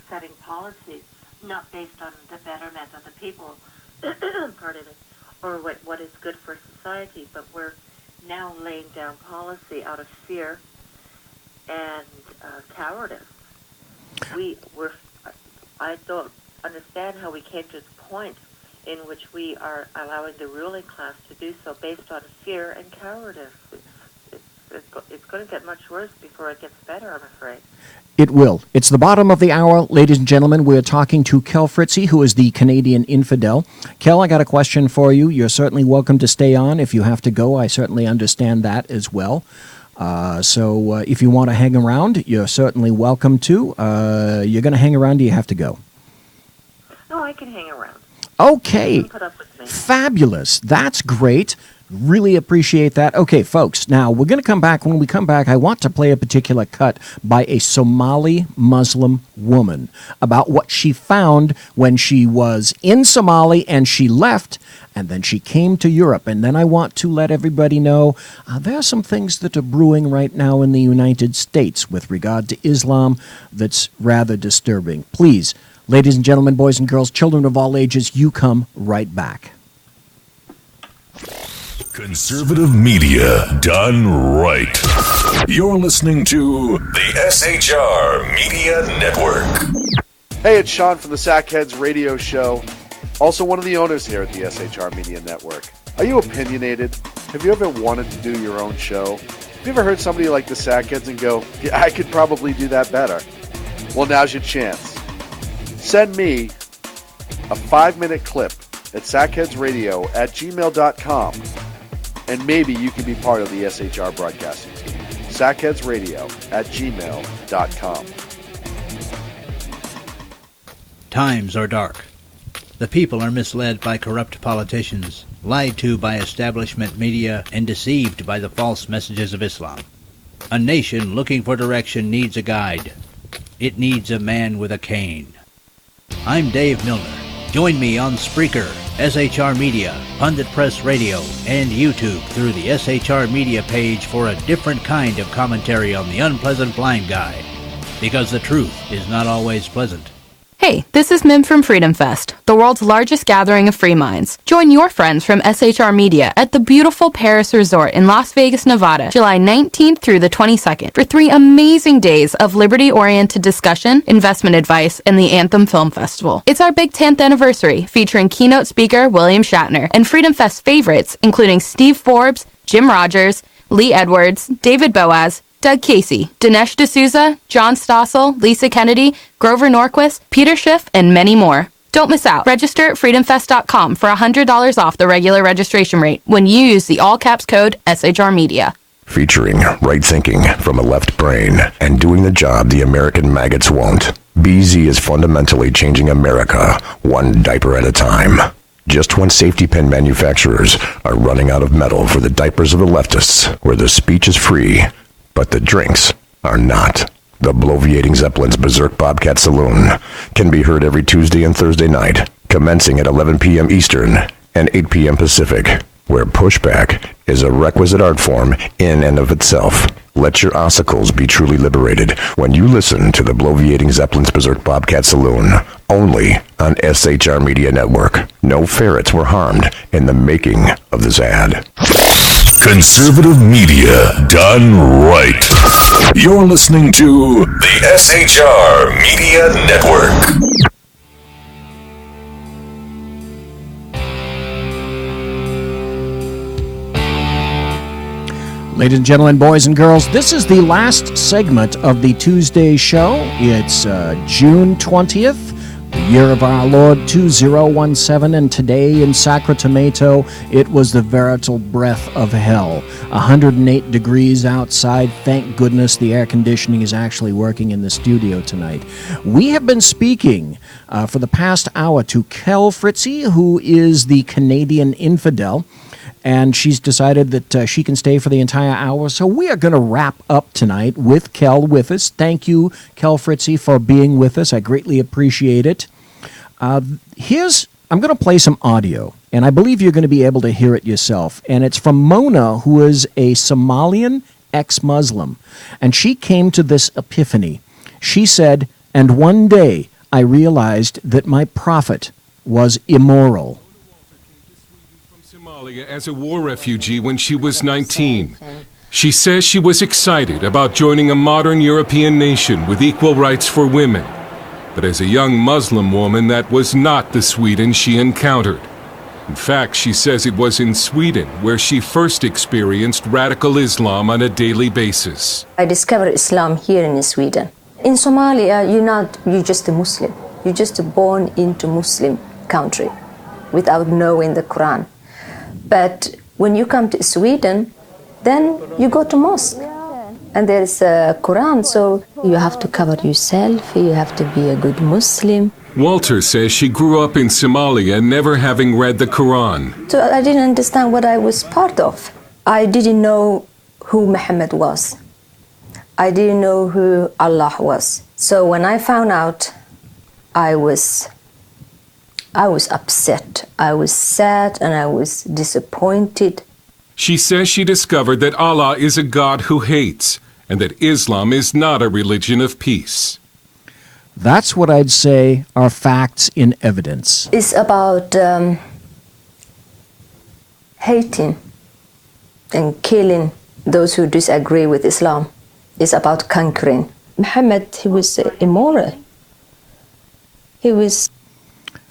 setting policies not based on the betterment of the people, pardon me, or what is good for society, but we're now laying down policy out of fear and cowardice. I don't understand how we came to this point in which we are allowing the ruling class to do so based on fear and cowardice. It's going to get much worse before it gets better, I'm afraid. It will. It's the bottom of the hour, ladies and gentlemen. We're talking to Kel Fritzie, who is the Canadian infidel. Kel, I got a question for you. You're certainly welcome to stay on. If you have to go, I certainly understand that as well. So if you want to hang around, you're certainly welcome to. You're going to hang around, do you have to go? No, I can hang around. Okay. You can put up with me. Fabulous. That's great. Really appreciate that. Okay, folks, now we're going to come back. When we come back, I want to play a particular cut by a Somali Muslim woman about what she found when she was in Somalia and she left, and then she came to Europe. And then I want to let everybody know there are some things that are brewing right now in the United States with regard to Islam that's rather disturbing. Please, ladies and gentlemen, boys and girls, children of all ages, you come right back. Conservative media done right. You're listening to the SHR Media Network. Hey, it's Sean from the Sackheads radio show, also one of the owners here at the SHR Media Network. Are you opinionated? Have you ever wanted to do your own show? Have you ever heard somebody like the Sackheads and go, yeah, I could probably do that better? Well, now's your chance. Send me a 5-minute clip at sackheadsradio@gmail.com, and maybe you can be part of the SHR broadcasting team. sackheadsradio@gmail.com. Times are dark. The people are misled by corrupt politicians, lied to by establishment media, and deceived by the false messages of Islam. A nation looking for direction needs a guide. It needs a man with a cane. I'm Dave Milner. Join me on Spreaker, SHR Media, Pundit Press Radio, and YouTube through the SHR Media page for a different kind of commentary on the unpleasant blind guy. Because the truth is not always pleasant. Hey, this is Mim from Freedom Fest, the world's largest gathering of free minds. Join your friends from SHR Media at the beautiful Paris Resort in Las Vegas, Nevada, July 19th through the 22nd for 3 amazing days of liberty-oriented discussion, investment advice, and the Anthem Film Festival. It's our big 10th anniversary, featuring keynote speaker William Shatner and Freedom Fest favorites, including Steve Forbes, Jim Rogers, Lee Edwards, David Boaz, Doug Casey, Dinesh D'Souza, John Stossel, Lisa Kennedy, Grover Norquist, Peter Schiff, and many more. Don't miss out. Register at freedomfest.com for $100 off the regular registration rate when you use the all-caps code SHR Media. Featuring right thinking from a left brain and doing the job the American maggots won't. BZ is fundamentally changing America one diaper at a time. Just when safety pin manufacturers are running out of metal for the diapers of the leftists, where the speech is free, but the drinks are not. The bloviating Zeppelin's Berserk Bobcat Saloon can be heard every Tuesday and Thursday night, commencing at 11 p.m. Eastern and 8 p.m. Pacific, where pushback is a requisite art form in and of itself. Let your ossicles be truly liberated when you listen to the bloviating Zeppelin's Berserk Bobcat Saloon, only on SHR Media Network. No ferrets were harmed in the making of this ad. Conservative media done right. You're listening to the SHR Media Network. Ladies and gentlemen, boys and girls, this is the last segment of the Tuesday show. It's June 20th. The year of our Lord 2017, and today in Sacramento, it was the veritable breath of hell. 108 degrees outside. Thank goodness the air conditioning is actually working in the studio tonight. We have been speaking for the past hour to Kel Fritzy, who is the Canadian infidel, and she's decided that she can stay for the entire hour. So we are going to wrap up tonight with Kel with us. Thank you, Kel Fritzy, for being with us. I greatly appreciate it. I'm going to play some audio, and I believe you're going to be able to hear it yourself. And it's from Mona, who is a Somalian ex-Muslim. And she came to this epiphany. She said, "And one day I realized that my prophet was immoral." As a war refugee when she was 19. She says she was excited about joining a modern European nation with equal rights for women. But as a young Muslim woman, that was not the Sweden she encountered. In fact, she says it was in Sweden where she first experienced radical Islam on a daily basis. I discovered Islam here in Sweden. In Somalia, you're just a Muslim. You're just born into Muslim country without knowing the Quran. But when you come to Sweden, then you go to mosque. And there's a Quran, so you have to cover yourself, you have to be a good Muslim. Walter says she grew up in Somalia never having read the Quran. So I didn't understand what I was part of. I didn't know who Muhammad was. I didn't know who Allah was. So when I found out, I was upset, I was sad, and I was disappointed. She says she discovered that Allah is a God who hates, and that Islam is not a religion of peace. That's what I'd say are facts in evidence. It's about hating and killing those who disagree with Islam. is about conquering. Muhammad, he was immoral. He was...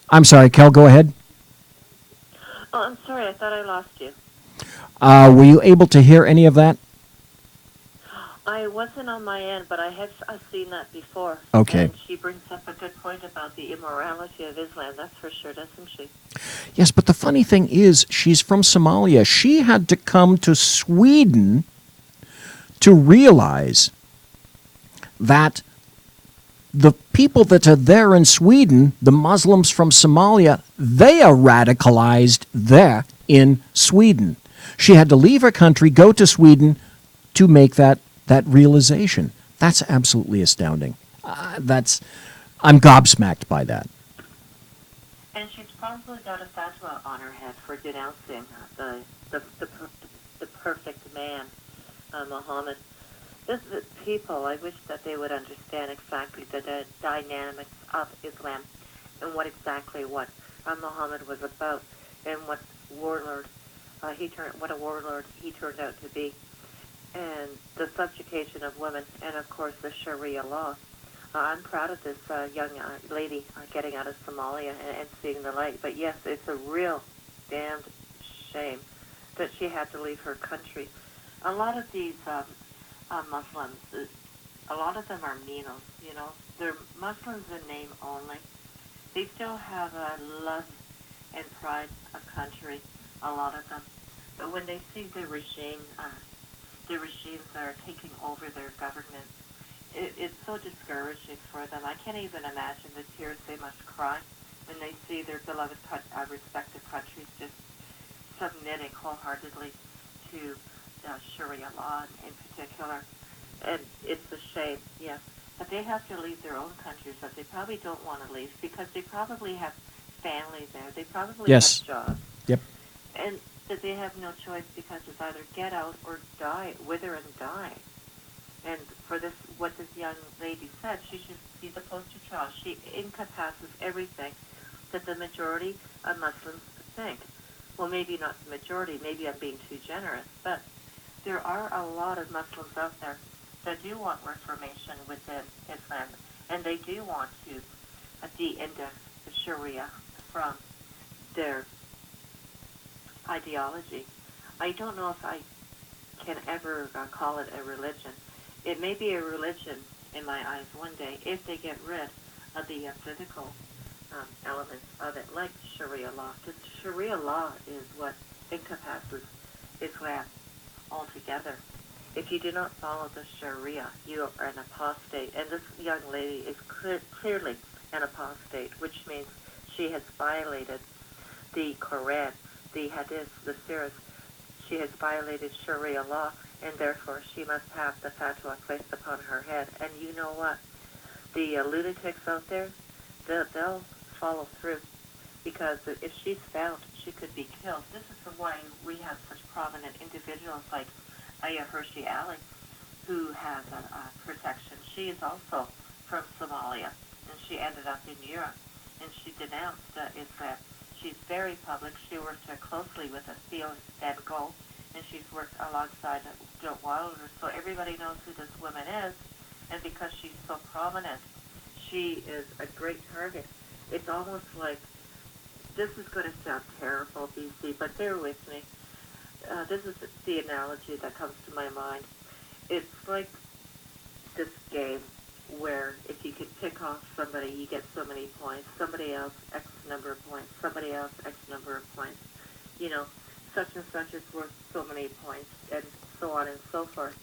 I'm sorry, Kel, go ahead. Oh, I'm sorry. I thought I lost you. Were you able to hear any of that? I wasn't on my end, but I've seen that before. Okay. And she brings up a good point about the immorality of Islam. That's for sure, doesn't she? Yes, but the funny thing is, she's from Somalia. She had to come to Sweden to realize that the people that are there in Sweden, the Muslims from Somalia, they are radicalized there in Sweden. She had to leave her country, go to Sweden to make that realization. That's absolutely astounding. I'm gobsmacked by that. And she's probably got a fatwa on her head for denouncing the perfect man, Muhammad. The people, I wish that they would understand exactly the dynamics of Islam and what Muhammad was about and what a warlord he turned out to be, and the subjugation of women, and of course the Sharia law. I'm proud of this young lady getting out of Somalia and seeing the light. But yes, it's a real damned shame that she had to leave her country. A lot of these Muslims, a lot of them are Minos, They're Muslims in name only. They still have a love and pride of country, a lot of them. But when they see the regimes are taking over their government, it's so discouraging for them. I can't even imagine the tears they must cry when they see their beloved respective countries just submitting wholeheartedly to Sharia law in particular. And it's a shame, yes. But they have to leave their own countries that they probably don't want to leave because they probably have family there. They probably have jobs. Yep. And that they have no choice because it's either get out or die, wither and die. And for this, what this young lady said, she should be the poster child. She encompasses everything that the majority of Muslims think. Well, maybe not the majority, maybe I'm being too generous, but there are a lot of Muslims out there that do want reformation within Islam, and they do want to de-index the Sharia from their ideology. I don't know if I can ever call it a religion. It may be a religion in my eyes one day if they get rid of the physical elements of it, like Sharia law. Because Sharia law is what encompasses Islam altogether. If you do not follow the Sharia, you are an apostate. And this young lady is clearly an apostate, which means she has violated the Quran, the Hadith, the Sirah. She has violated Sharia law, and therefore she must have the fatwa placed upon her head. And you know what? The lunatics out there, they'll follow through, because if she's found, she could be killed. This is why we have such prominent individuals like Aya Hershey Ali, who has protection. She is also from Somalia, and she ended up in Europe, and she denounced Islam. She's very public. She worked closely with Theo Van Gogh, and she's worked alongside Joe Wilder, so everybody knows who this woman is, and because she's so prominent, she is a great target. It's almost like, this is going to sound terrible, BC, but bear with me. This is the analogy that comes to my mind. It's like this game where if you can pick off somebody, you get so many points. Somebody else, X number of points. Somebody else, X number of points. Such and such is worth so many points, and so on and so forth.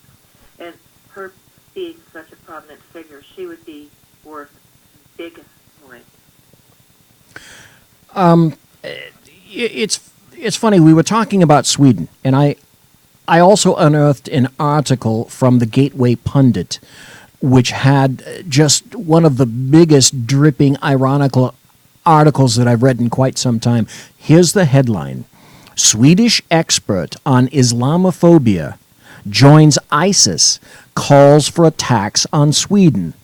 And her being such a prominent figure, she would be worth big points. It's funny, we were talking about Sweden, and I also unearthed an article from the Gateway Pundit, which had just one of the biggest dripping ironical articles that I've read in quite some time. Here's the headline: Swedish expert on Islamophobia joins ISIS, calls for attacks on Sweden.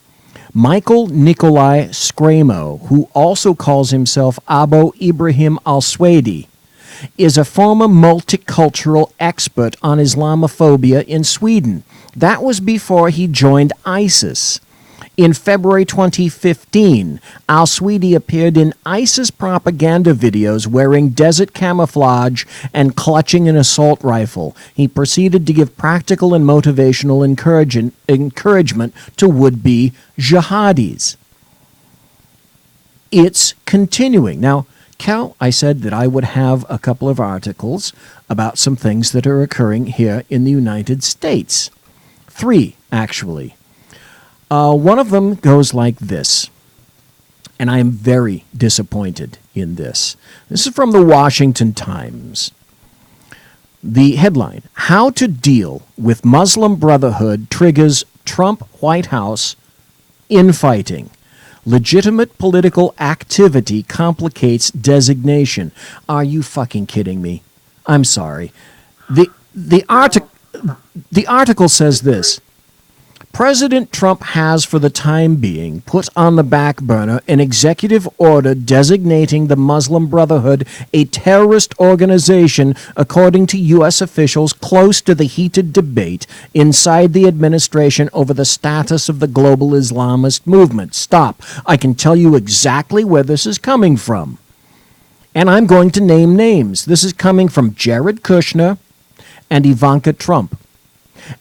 Michael Nikolai Skramo, who also calls himself Abu Ibrahim al-Swedi, is a former multicultural expert on Islamophobia in Sweden, That was before he joined ISIS. In February 2015, al-Swedi appeared in ISIS propaganda videos wearing desert camouflage and clutching an assault rifle. He proceeded to give practical and motivational encouragement to would-be jihadis. It's continuing. Now, Cal, I said that I would have a couple of articles about some things that are occurring here in the United States. 3, actually. One of them goes like this, and I am very disappointed in this. This is from the Washington Times. The headline, How to Deal with Muslim Brotherhood Triggers Trump White House Infighting. Legitimate political activity complicates designation. Are you fucking kidding me? I'm sorry. The article says this. President Trump has, for the time being, put on the back burner an executive order designating the Muslim Brotherhood a terrorist organization, according to U.S. officials close to the heated debate inside the administration over the status of the global Islamist movement. Stop. I can tell you exactly where this is coming from. And I'm going to name names. This is coming from Jared Kushner and Ivanka Trump.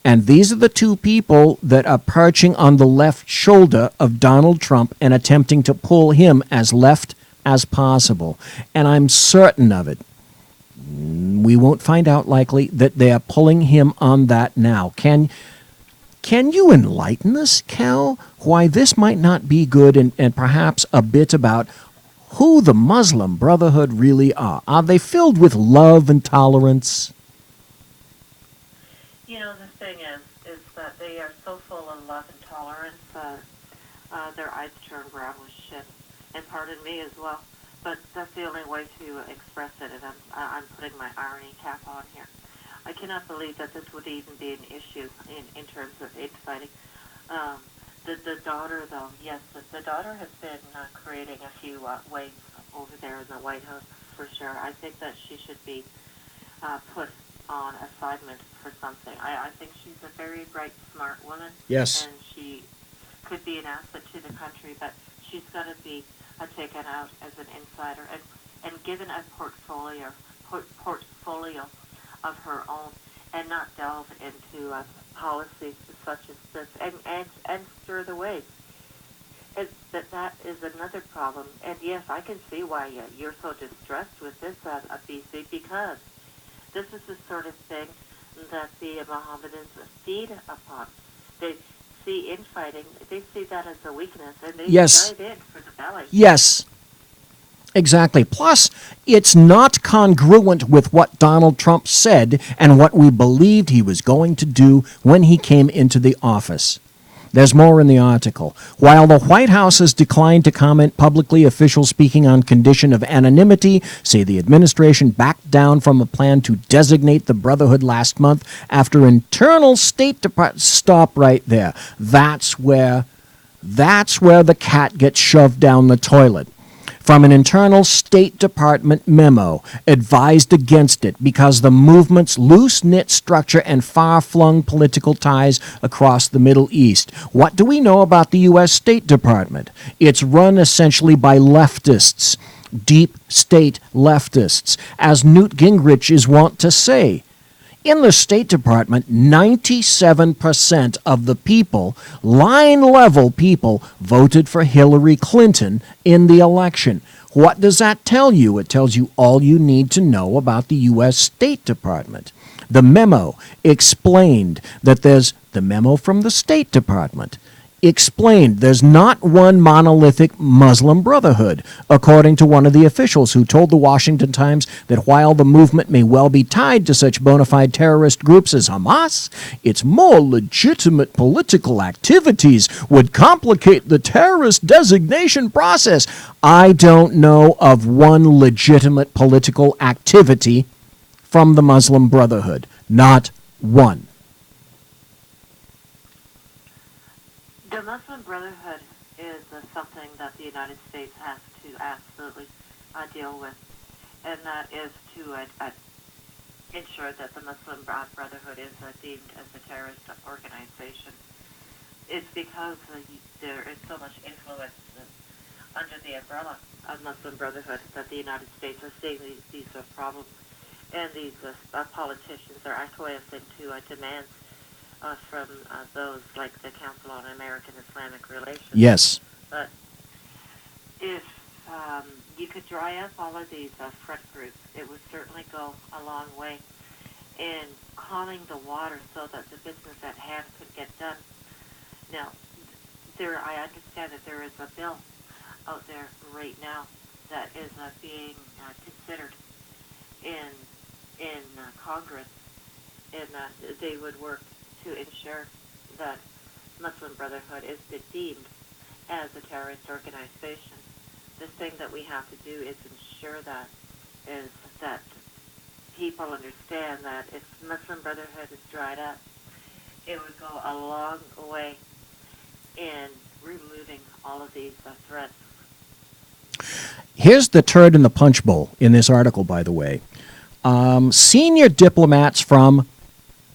And these are the two people that are perching on the left shoulder of Donald Trump and attempting to pull him as left as possible. And I'm certain of it. We won't find out likely that they are pulling him on that now. Can you enlighten us, Cal, why this might not be good and perhaps a bit about who the Muslim Brotherhood really are? Are they filled with love and tolerance? You know, the thing is that they are so full of love and tolerance, their eyes turn brown with shit. And pardon me as well, but that's the only way to express it, and I'm putting my irony cap on here. I cannot believe that this would even be an issue in terms of infighting. The daughter, though, yes, the daughter has been creating a few waves over there in the White House, for sure. I think that she should be put on assignment for something. I think she's a very bright, smart woman. Yes. And she could be an asset to the country, but she's got to be taken out as an insider and given a portfolio of her own, and not delve into policies such as this and stir the waves. That is another problem. And yes, I can see why you're so distressed with this, BC, because this is the sort of thing that the Mohammedans feed upon. They see infighting, they see that as a weakness, and they dive in for the belly. Yes. Exactly. Plus, it's not congruent with what Donald Trump said and what we believed he was going to do when he came into the office. There's more in the article. While the White House has declined to comment publicly, officials speaking on condition of anonymity say the administration backed down from a plan to designate the Brotherhood last month after internal State Department... Stop right there. That's where the cat gets shoved down the toilet. From an internal State Department memo advised against it because the movement's loose-knit structure and far-flung political ties across the Middle East. What do we know about the U.S. State Department? It's run essentially by leftists, deep state leftists, as Newt Gingrich is wont to say. In the State Department, 97% of the people, line-level people, voted for Hillary Clinton in the election. What does that tell you? It tells you all you need to know about the U.S. State Department. The memo explained that there's the memo from the State Department. Explained there's not one monolithic Muslim Brotherhood, according to one of the officials who told the Washington Times that while the movement may well be tied to such bona fide terrorist groups as Hamas, its more legitimate political activities would complicate the terrorist designation process. I don't know of one legitimate political activity from the Muslim Brotherhood. Not one. The Muslim Brotherhood is something that the United States has to absolutely deal with, and that is to ensure that the Muslim Brotherhood is deemed as a terrorist organization. It's because there is so much influence under the umbrella of Muslim Brotherhood that the United States are seeing these problems, and these politicians are acquiescing to demands from those like the Council on American-Islamic Relations. Yes. But if you could dry up all of these front groups, it would certainly go a long way in calming the water so that the business at hand could get done. Now, I understand that there is a bill out there right now that is being considered in Congress, and they would work to ensure that Muslim Brotherhood is deemed as a terrorist organization. The thing that we have to do is ensure that people understand that if Muslim Brotherhood is dried up, it would go a long way in removing all of these threats. Here's the turd in the punch bowl in this article, by the way. Senior diplomats from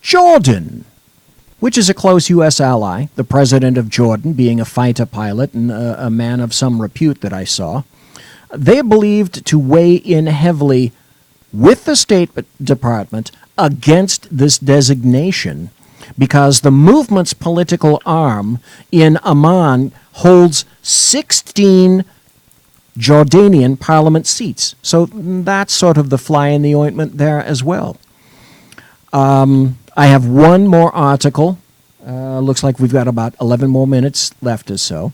Jordan, which is a close U.S. ally, the president of Jordan being a fighter pilot and a man of some repute that I saw. They are believed to weigh in heavily with the State Department against this designation because the movement's political arm in Amman holds 16 Jordanian parliament seats. So that's sort of the fly in the ointment there as well. I have one more article. Looks like we've got about 11 more minutes left or so.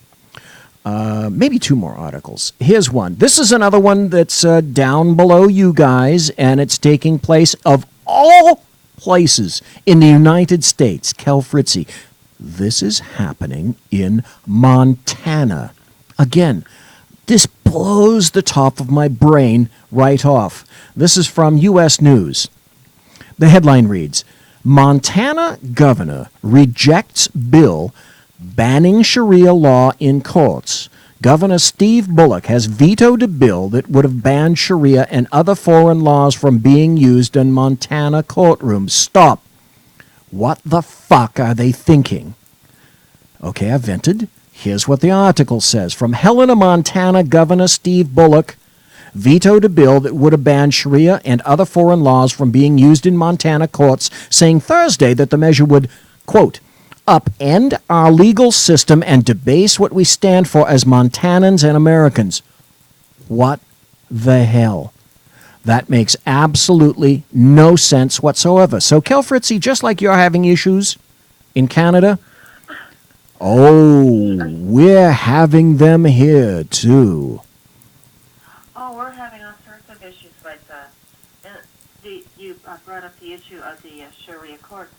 Maybe two more articles. Here's one. This is another one that's down below you guys, and it's taking place of all places in the United States. Kel Fritzy. This is happening in Montana. Again, this blows the top of my brain right off. This is from U.S. News. The headline reads, Montana governor rejects bill banning Sharia law in courts. Governor Steve Bullock has vetoed a bill that would have banned Sharia and other foreign laws from being used in Montana courtrooms. Stop. What the fuck are they thinking? Okay, I vented. Here's what the article says. From Helena, Montana, Governor Steve Bullock vetoed a bill that would have banned Sharia and other foreign laws from being used in Montana courts, saying Thursday that the measure would, quote, upend our legal system and debase what we stand for as Montanans and Americans. What the hell? That makes absolutely no sense whatsoever. So, Kel Fritzy, just like you're having issues in Canada, we're having them here, too. Oh, we're having all sorts of issues like that. You brought up the issue of the Sharia courts.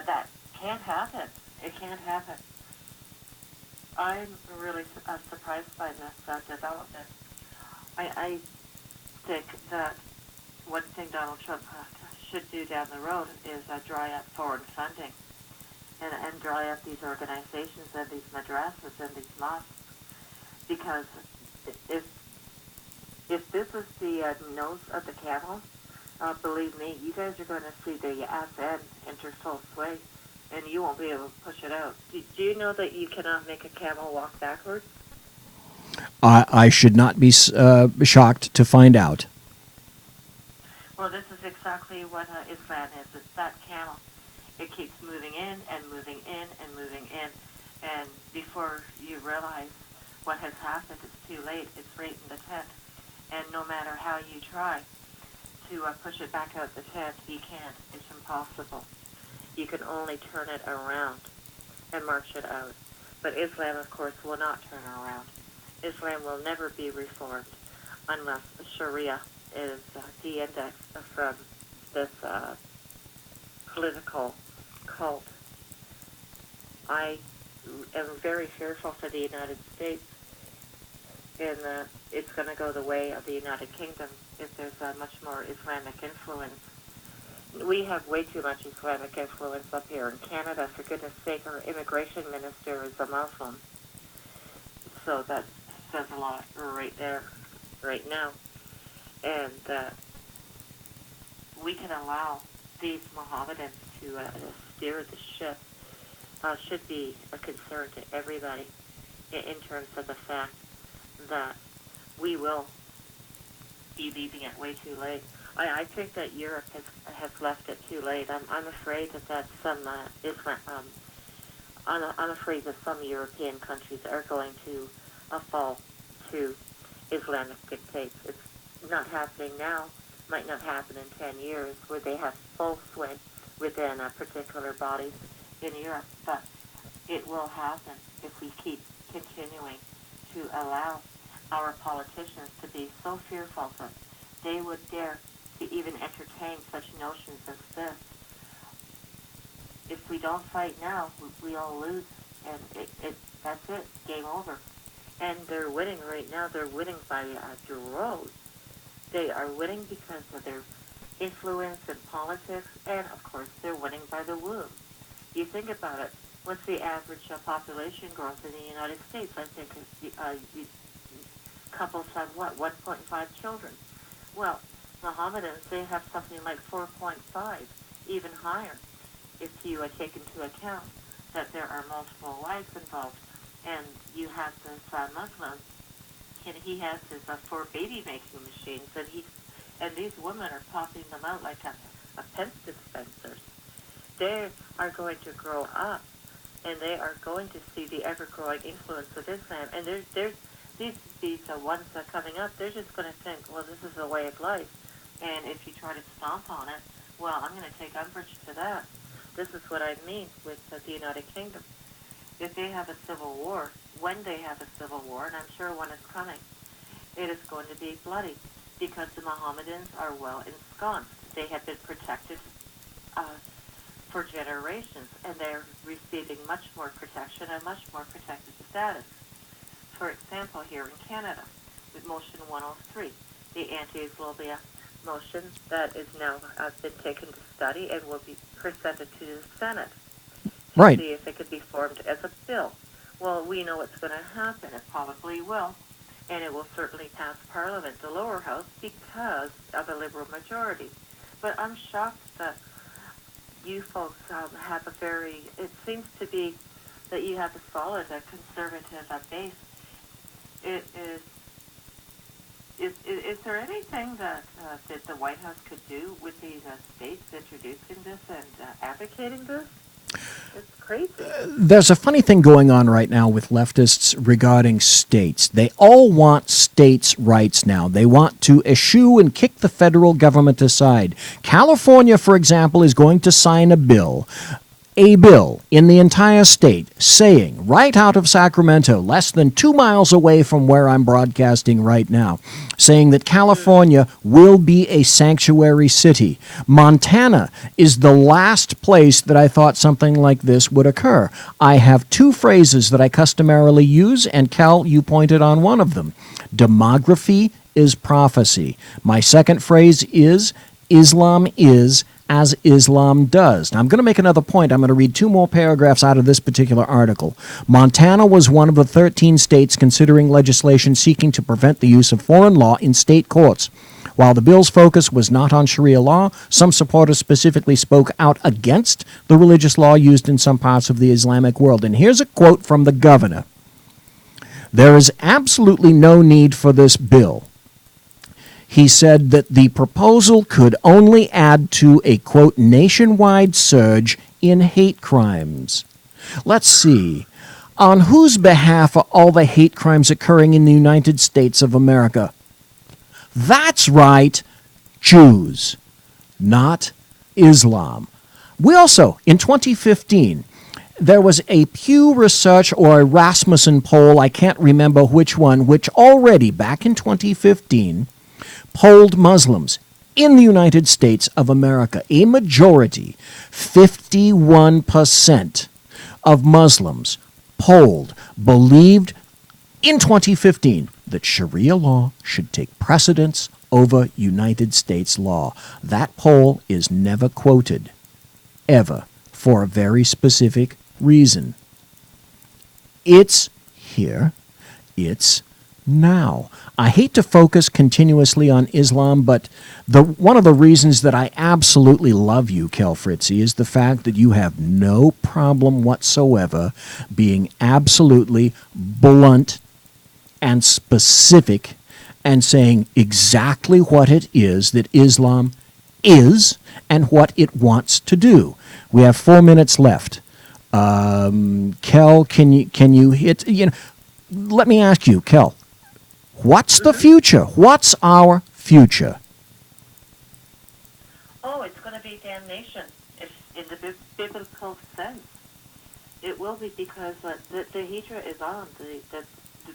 That can't happen. It can't happen. I'm really surprised by this development. I think that one thing Donald Trump should do down the road is dry up foreign funding and dry up these organizations and these madrasas and these mosques. Because if this is the nose of the camel, believe me, you guys are going to see the ass end enter full sway, and you won't be able to push it out. Do you know that you cannot make a camel walk backwards? I should not be shocked to find out. Well, this is exactly what Islam is. It's that camel. It keeps moving in and moving in and moving in, and before you realize what has happened, it's too late. It's right in the tent, and no matter how you try to push it back out the tent, you can't. It's impossible. You can only turn it around and march it out. But Islam, of course, will not turn around. Islam will never be reformed unless Sharia is de-indexed from this political cult. I am very fearful for the United States, and it's going to go the way of the United Kingdom if there's much more Islamic influence. We have way too much Islamic influence up here in Canada. For goodness sake, our immigration minister is a Muslim. So that says a lot right there, right now. and that we can allow these Mohammedans to steer the ship should be a concern to everybody in terms of the fact that we will be leaving it way too late. I think that Europe has left it too late. I'm afraid that some I'm afraid that some European countries are going to fall to Islamic dictates. It's not happening now. Might not happen in 10 years, where they have full sway within particular bodies in Europe, but it will happen if we keep continuing to allow our politicians to be so fearful that they would dare to even entertain such notions as this. If we don't fight now, we all lose, and that's it, game over. And they're winning right now. They're winning by droves. They are winning because of their influence in politics, and of course they're winning by the womb. You think about it. What's the average population growth in the United States? I think couples have, 1.5 children? Well, Mohammedans, they have something like 4.5, even higher, if you take into account that there are multiple wives involved. And you have this Muslim, and he has his 4 baby-making machines, and these women are popping them out like a Pence dispensers. They are going to grow up, and they are going to see the ever-growing influence of Islam. And these ones that are coming up, they're just going to think, well, this is a way of life. And if you try to stomp on it, well, I'm going to take umbrage to that. This is what I mean with the United Kingdom. If they have a civil war, when they have a civil war, and I'm sure when it's coming, it is going to be bloody, because the Mohammedans are well ensconced. They have been protected for generations, and they're receiving much more protection and much more protected status. For example, here in Canada, with Motion 103, the anti-Islamia motion that is now been taken to study and will be presented to the Senate to see if it could be formed as a bill. Well, we know what's going to happen. It probably will, and it will certainly pass Parliament, the lower house, because of a Liberal majority. But I'm shocked that you folks have a very, it seems to be that you have a solid, conservative base. Is there anything that the White House could do with these states introducing this and advocating this? It's crazy. There's a funny thing going on right now with leftists regarding states. They all want states' rights now. They want to eschew and kick the federal government aside. California, for example, is going to sign a bill in the entire state saying, right out of Sacramento, less than 2 miles away from where I'm broadcasting right now, saying that California will be a sanctuary city. Montana is the last place that I thought something like this would occur. I have 2 phrases that I customarily use, and Cal, you pointed on one of them. Demography is prophecy. My second phrase is Islam is as Islam does. Now, I'm going to make another point. I'm going to read 2 more paragraphs out of this particular article. Montana was one of the 13 states considering legislation seeking to prevent the use of foreign law in state courts. While the bill's focus was not on Sharia law, some supporters specifically spoke out against the religious law used in some parts of the Islamic world. And here's a quote from the governor. There is absolutely no need for this bill. He said that the proposal could only add to a, quote, nationwide surge in hate crimes. Let's see. On whose behalf are all the hate crimes occurring in the United States of America? That's right, Jews, not Islam. We also, in 2015, there was a Pew Research or a Rasmussen poll, I can't remember which one, which already, back in 2015, polled Muslims in the United States of America. A majority, 51% of Muslims polled believed in 2015 that Sharia law should take precedence over United States law. That poll is never quoted, ever, for a very specific reason. It's here. It's now. I hate to focus continuously on Islam, but one of the reasons that I absolutely love you, Kel Fritzy, is the fact that you have no problem whatsoever being absolutely blunt and specific and saying exactly what it is that Islam is and what it wants to do. We have 4 minutes left. Kel, can you hit, let me ask you, Kel, what's the future? What's our future? Oh, it's going to be damnation, in the biblical sense. It will be because the Hijra is on.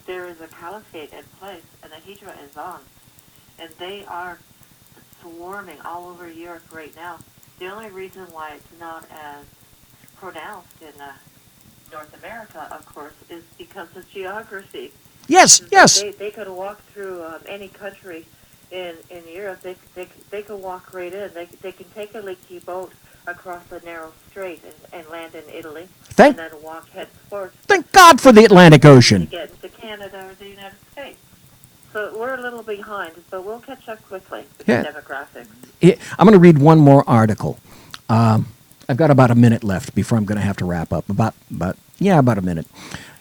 There is a caliphate in place, and the Hijra is on. And they are swarming all over Europe right now. The only reason why it's not as pronounced in North America, of course, is because of geography. Yes. They could walk through any country in Europe. They could walk right in. They can take a leaky boat across the narrow strait and land in Italy, and then walk henceforth. Thank God for the Atlantic Ocean. To get into Canada or the United States. So we're a little behind, but we'll catch up quickly with the demographics. I'm going to read one more article. I've got about a minute left before I'm going to have to wrap up. About a minute.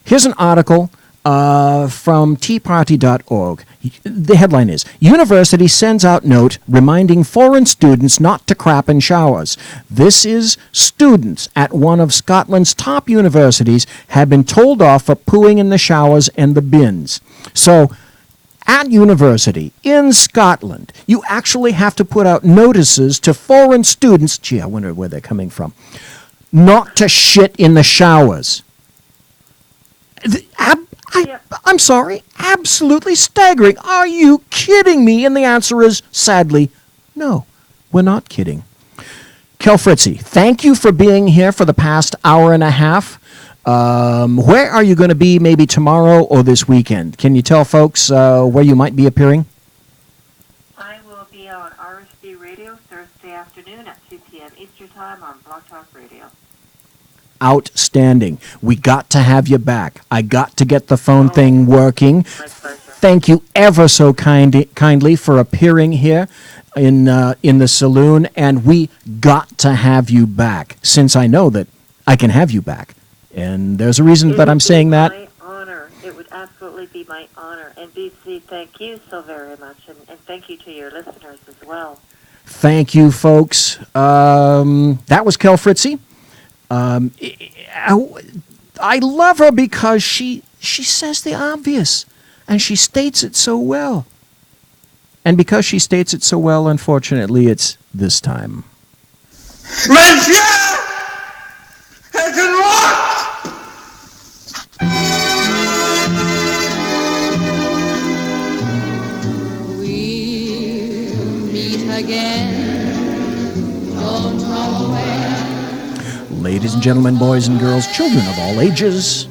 Here's an article from teaparty.org. The headline is, University sends out note reminding foreign students not to crap in showers. This is students at one of Scotland's top universities have been told off for pooing in the showers and the bins. So, at university in Scotland, you actually have to put out notices to foreign students, gee, I wonder where they're coming from, not to shit in the showers. I'm sorry, absolutely staggering. Are you kidding me? And the answer is, sadly, no, we're not kidding. Kel Fritzy, thank you for being here for the past hour and a half. Where are you going to be maybe tomorrow or this weekend? Can you tell folks where you might be appearing? I will be on RSB Radio Thursday afternoon at 2 p.m. Eastern Time on Blog Talk Radio. Outstanding. We got to have you back. I got to get the phone thing working. Thank you ever so kindly for appearing here in the saloon, and we got to have you back since I know that I can have you back. And there's a reason that I'm saying that. It would be my honor. It would absolutely be my honor. And BC, thank you so very much, and thank you to your listeners as well. Thank you, folks. That was Kel Fritzy. I love her because she says the obvious, and she states it so well. And because she states it so well, unfortunately, it's this time. Monsieur! I can walk! We'll meet again. Don't know where. Ladies and gentlemen, boys and girls, children of all ages.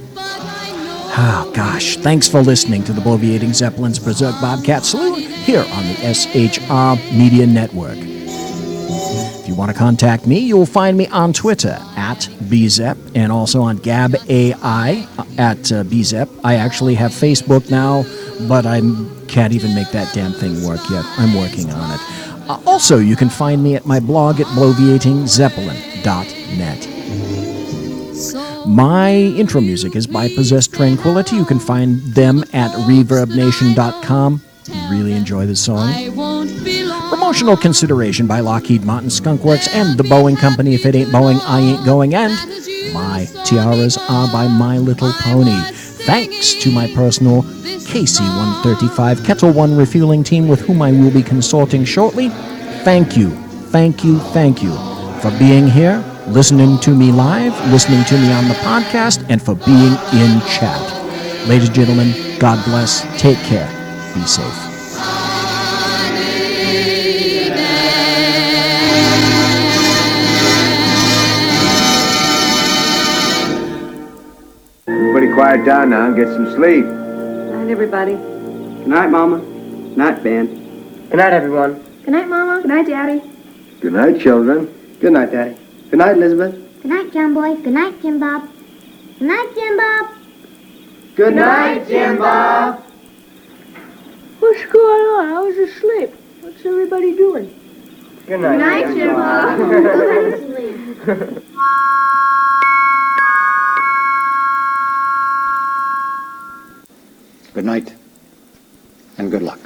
Oh, gosh. Thanks for listening to the Boviating Zeppelin's Berserk Bobcat Saloon here on the SHR Media Network. If you want to contact me, you'll find me on Twitter at BZEP and also on Gab AI at BZEP. I actually have Facebook now, but I can't even make that damn thing work yet. I'm working on it. Also, you can find me at my blog at bloviatingzeppelin.net. My intro music is by Possessed Tranquility. You can find them at reverbnation.com. Really enjoy the song. Promotional consideration by Lockheed Martin, Skunkworks, and the Boeing Company. If it ain't Boeing, I ain't going. And my tiaras are by My Little Pony. Thanks to my personal KC-135 Kettle One refueling team with whom I will be consulting shortly. Thank you for being here, listening to me live, listening to me on the podcast, and for being in chat. Ladies and gentlemen, God bless. Take care. Be safe. Everybody quiet down now and get some sleep. Good night, everybody. Good night, Mama. Good night, Ben. Good night, everyone. Good night, Mama. Good night, Daddy. Good night, children. Good night, Daddy. Good night, Elizabeth. Good night, John Boy. Good night, Jim Bob. Good night, Jim Bob. Good night, Jim Bob. What's going on? I was asleep. What's everybody doing? Good night. Good night, Jimbo. Good night, and good luck.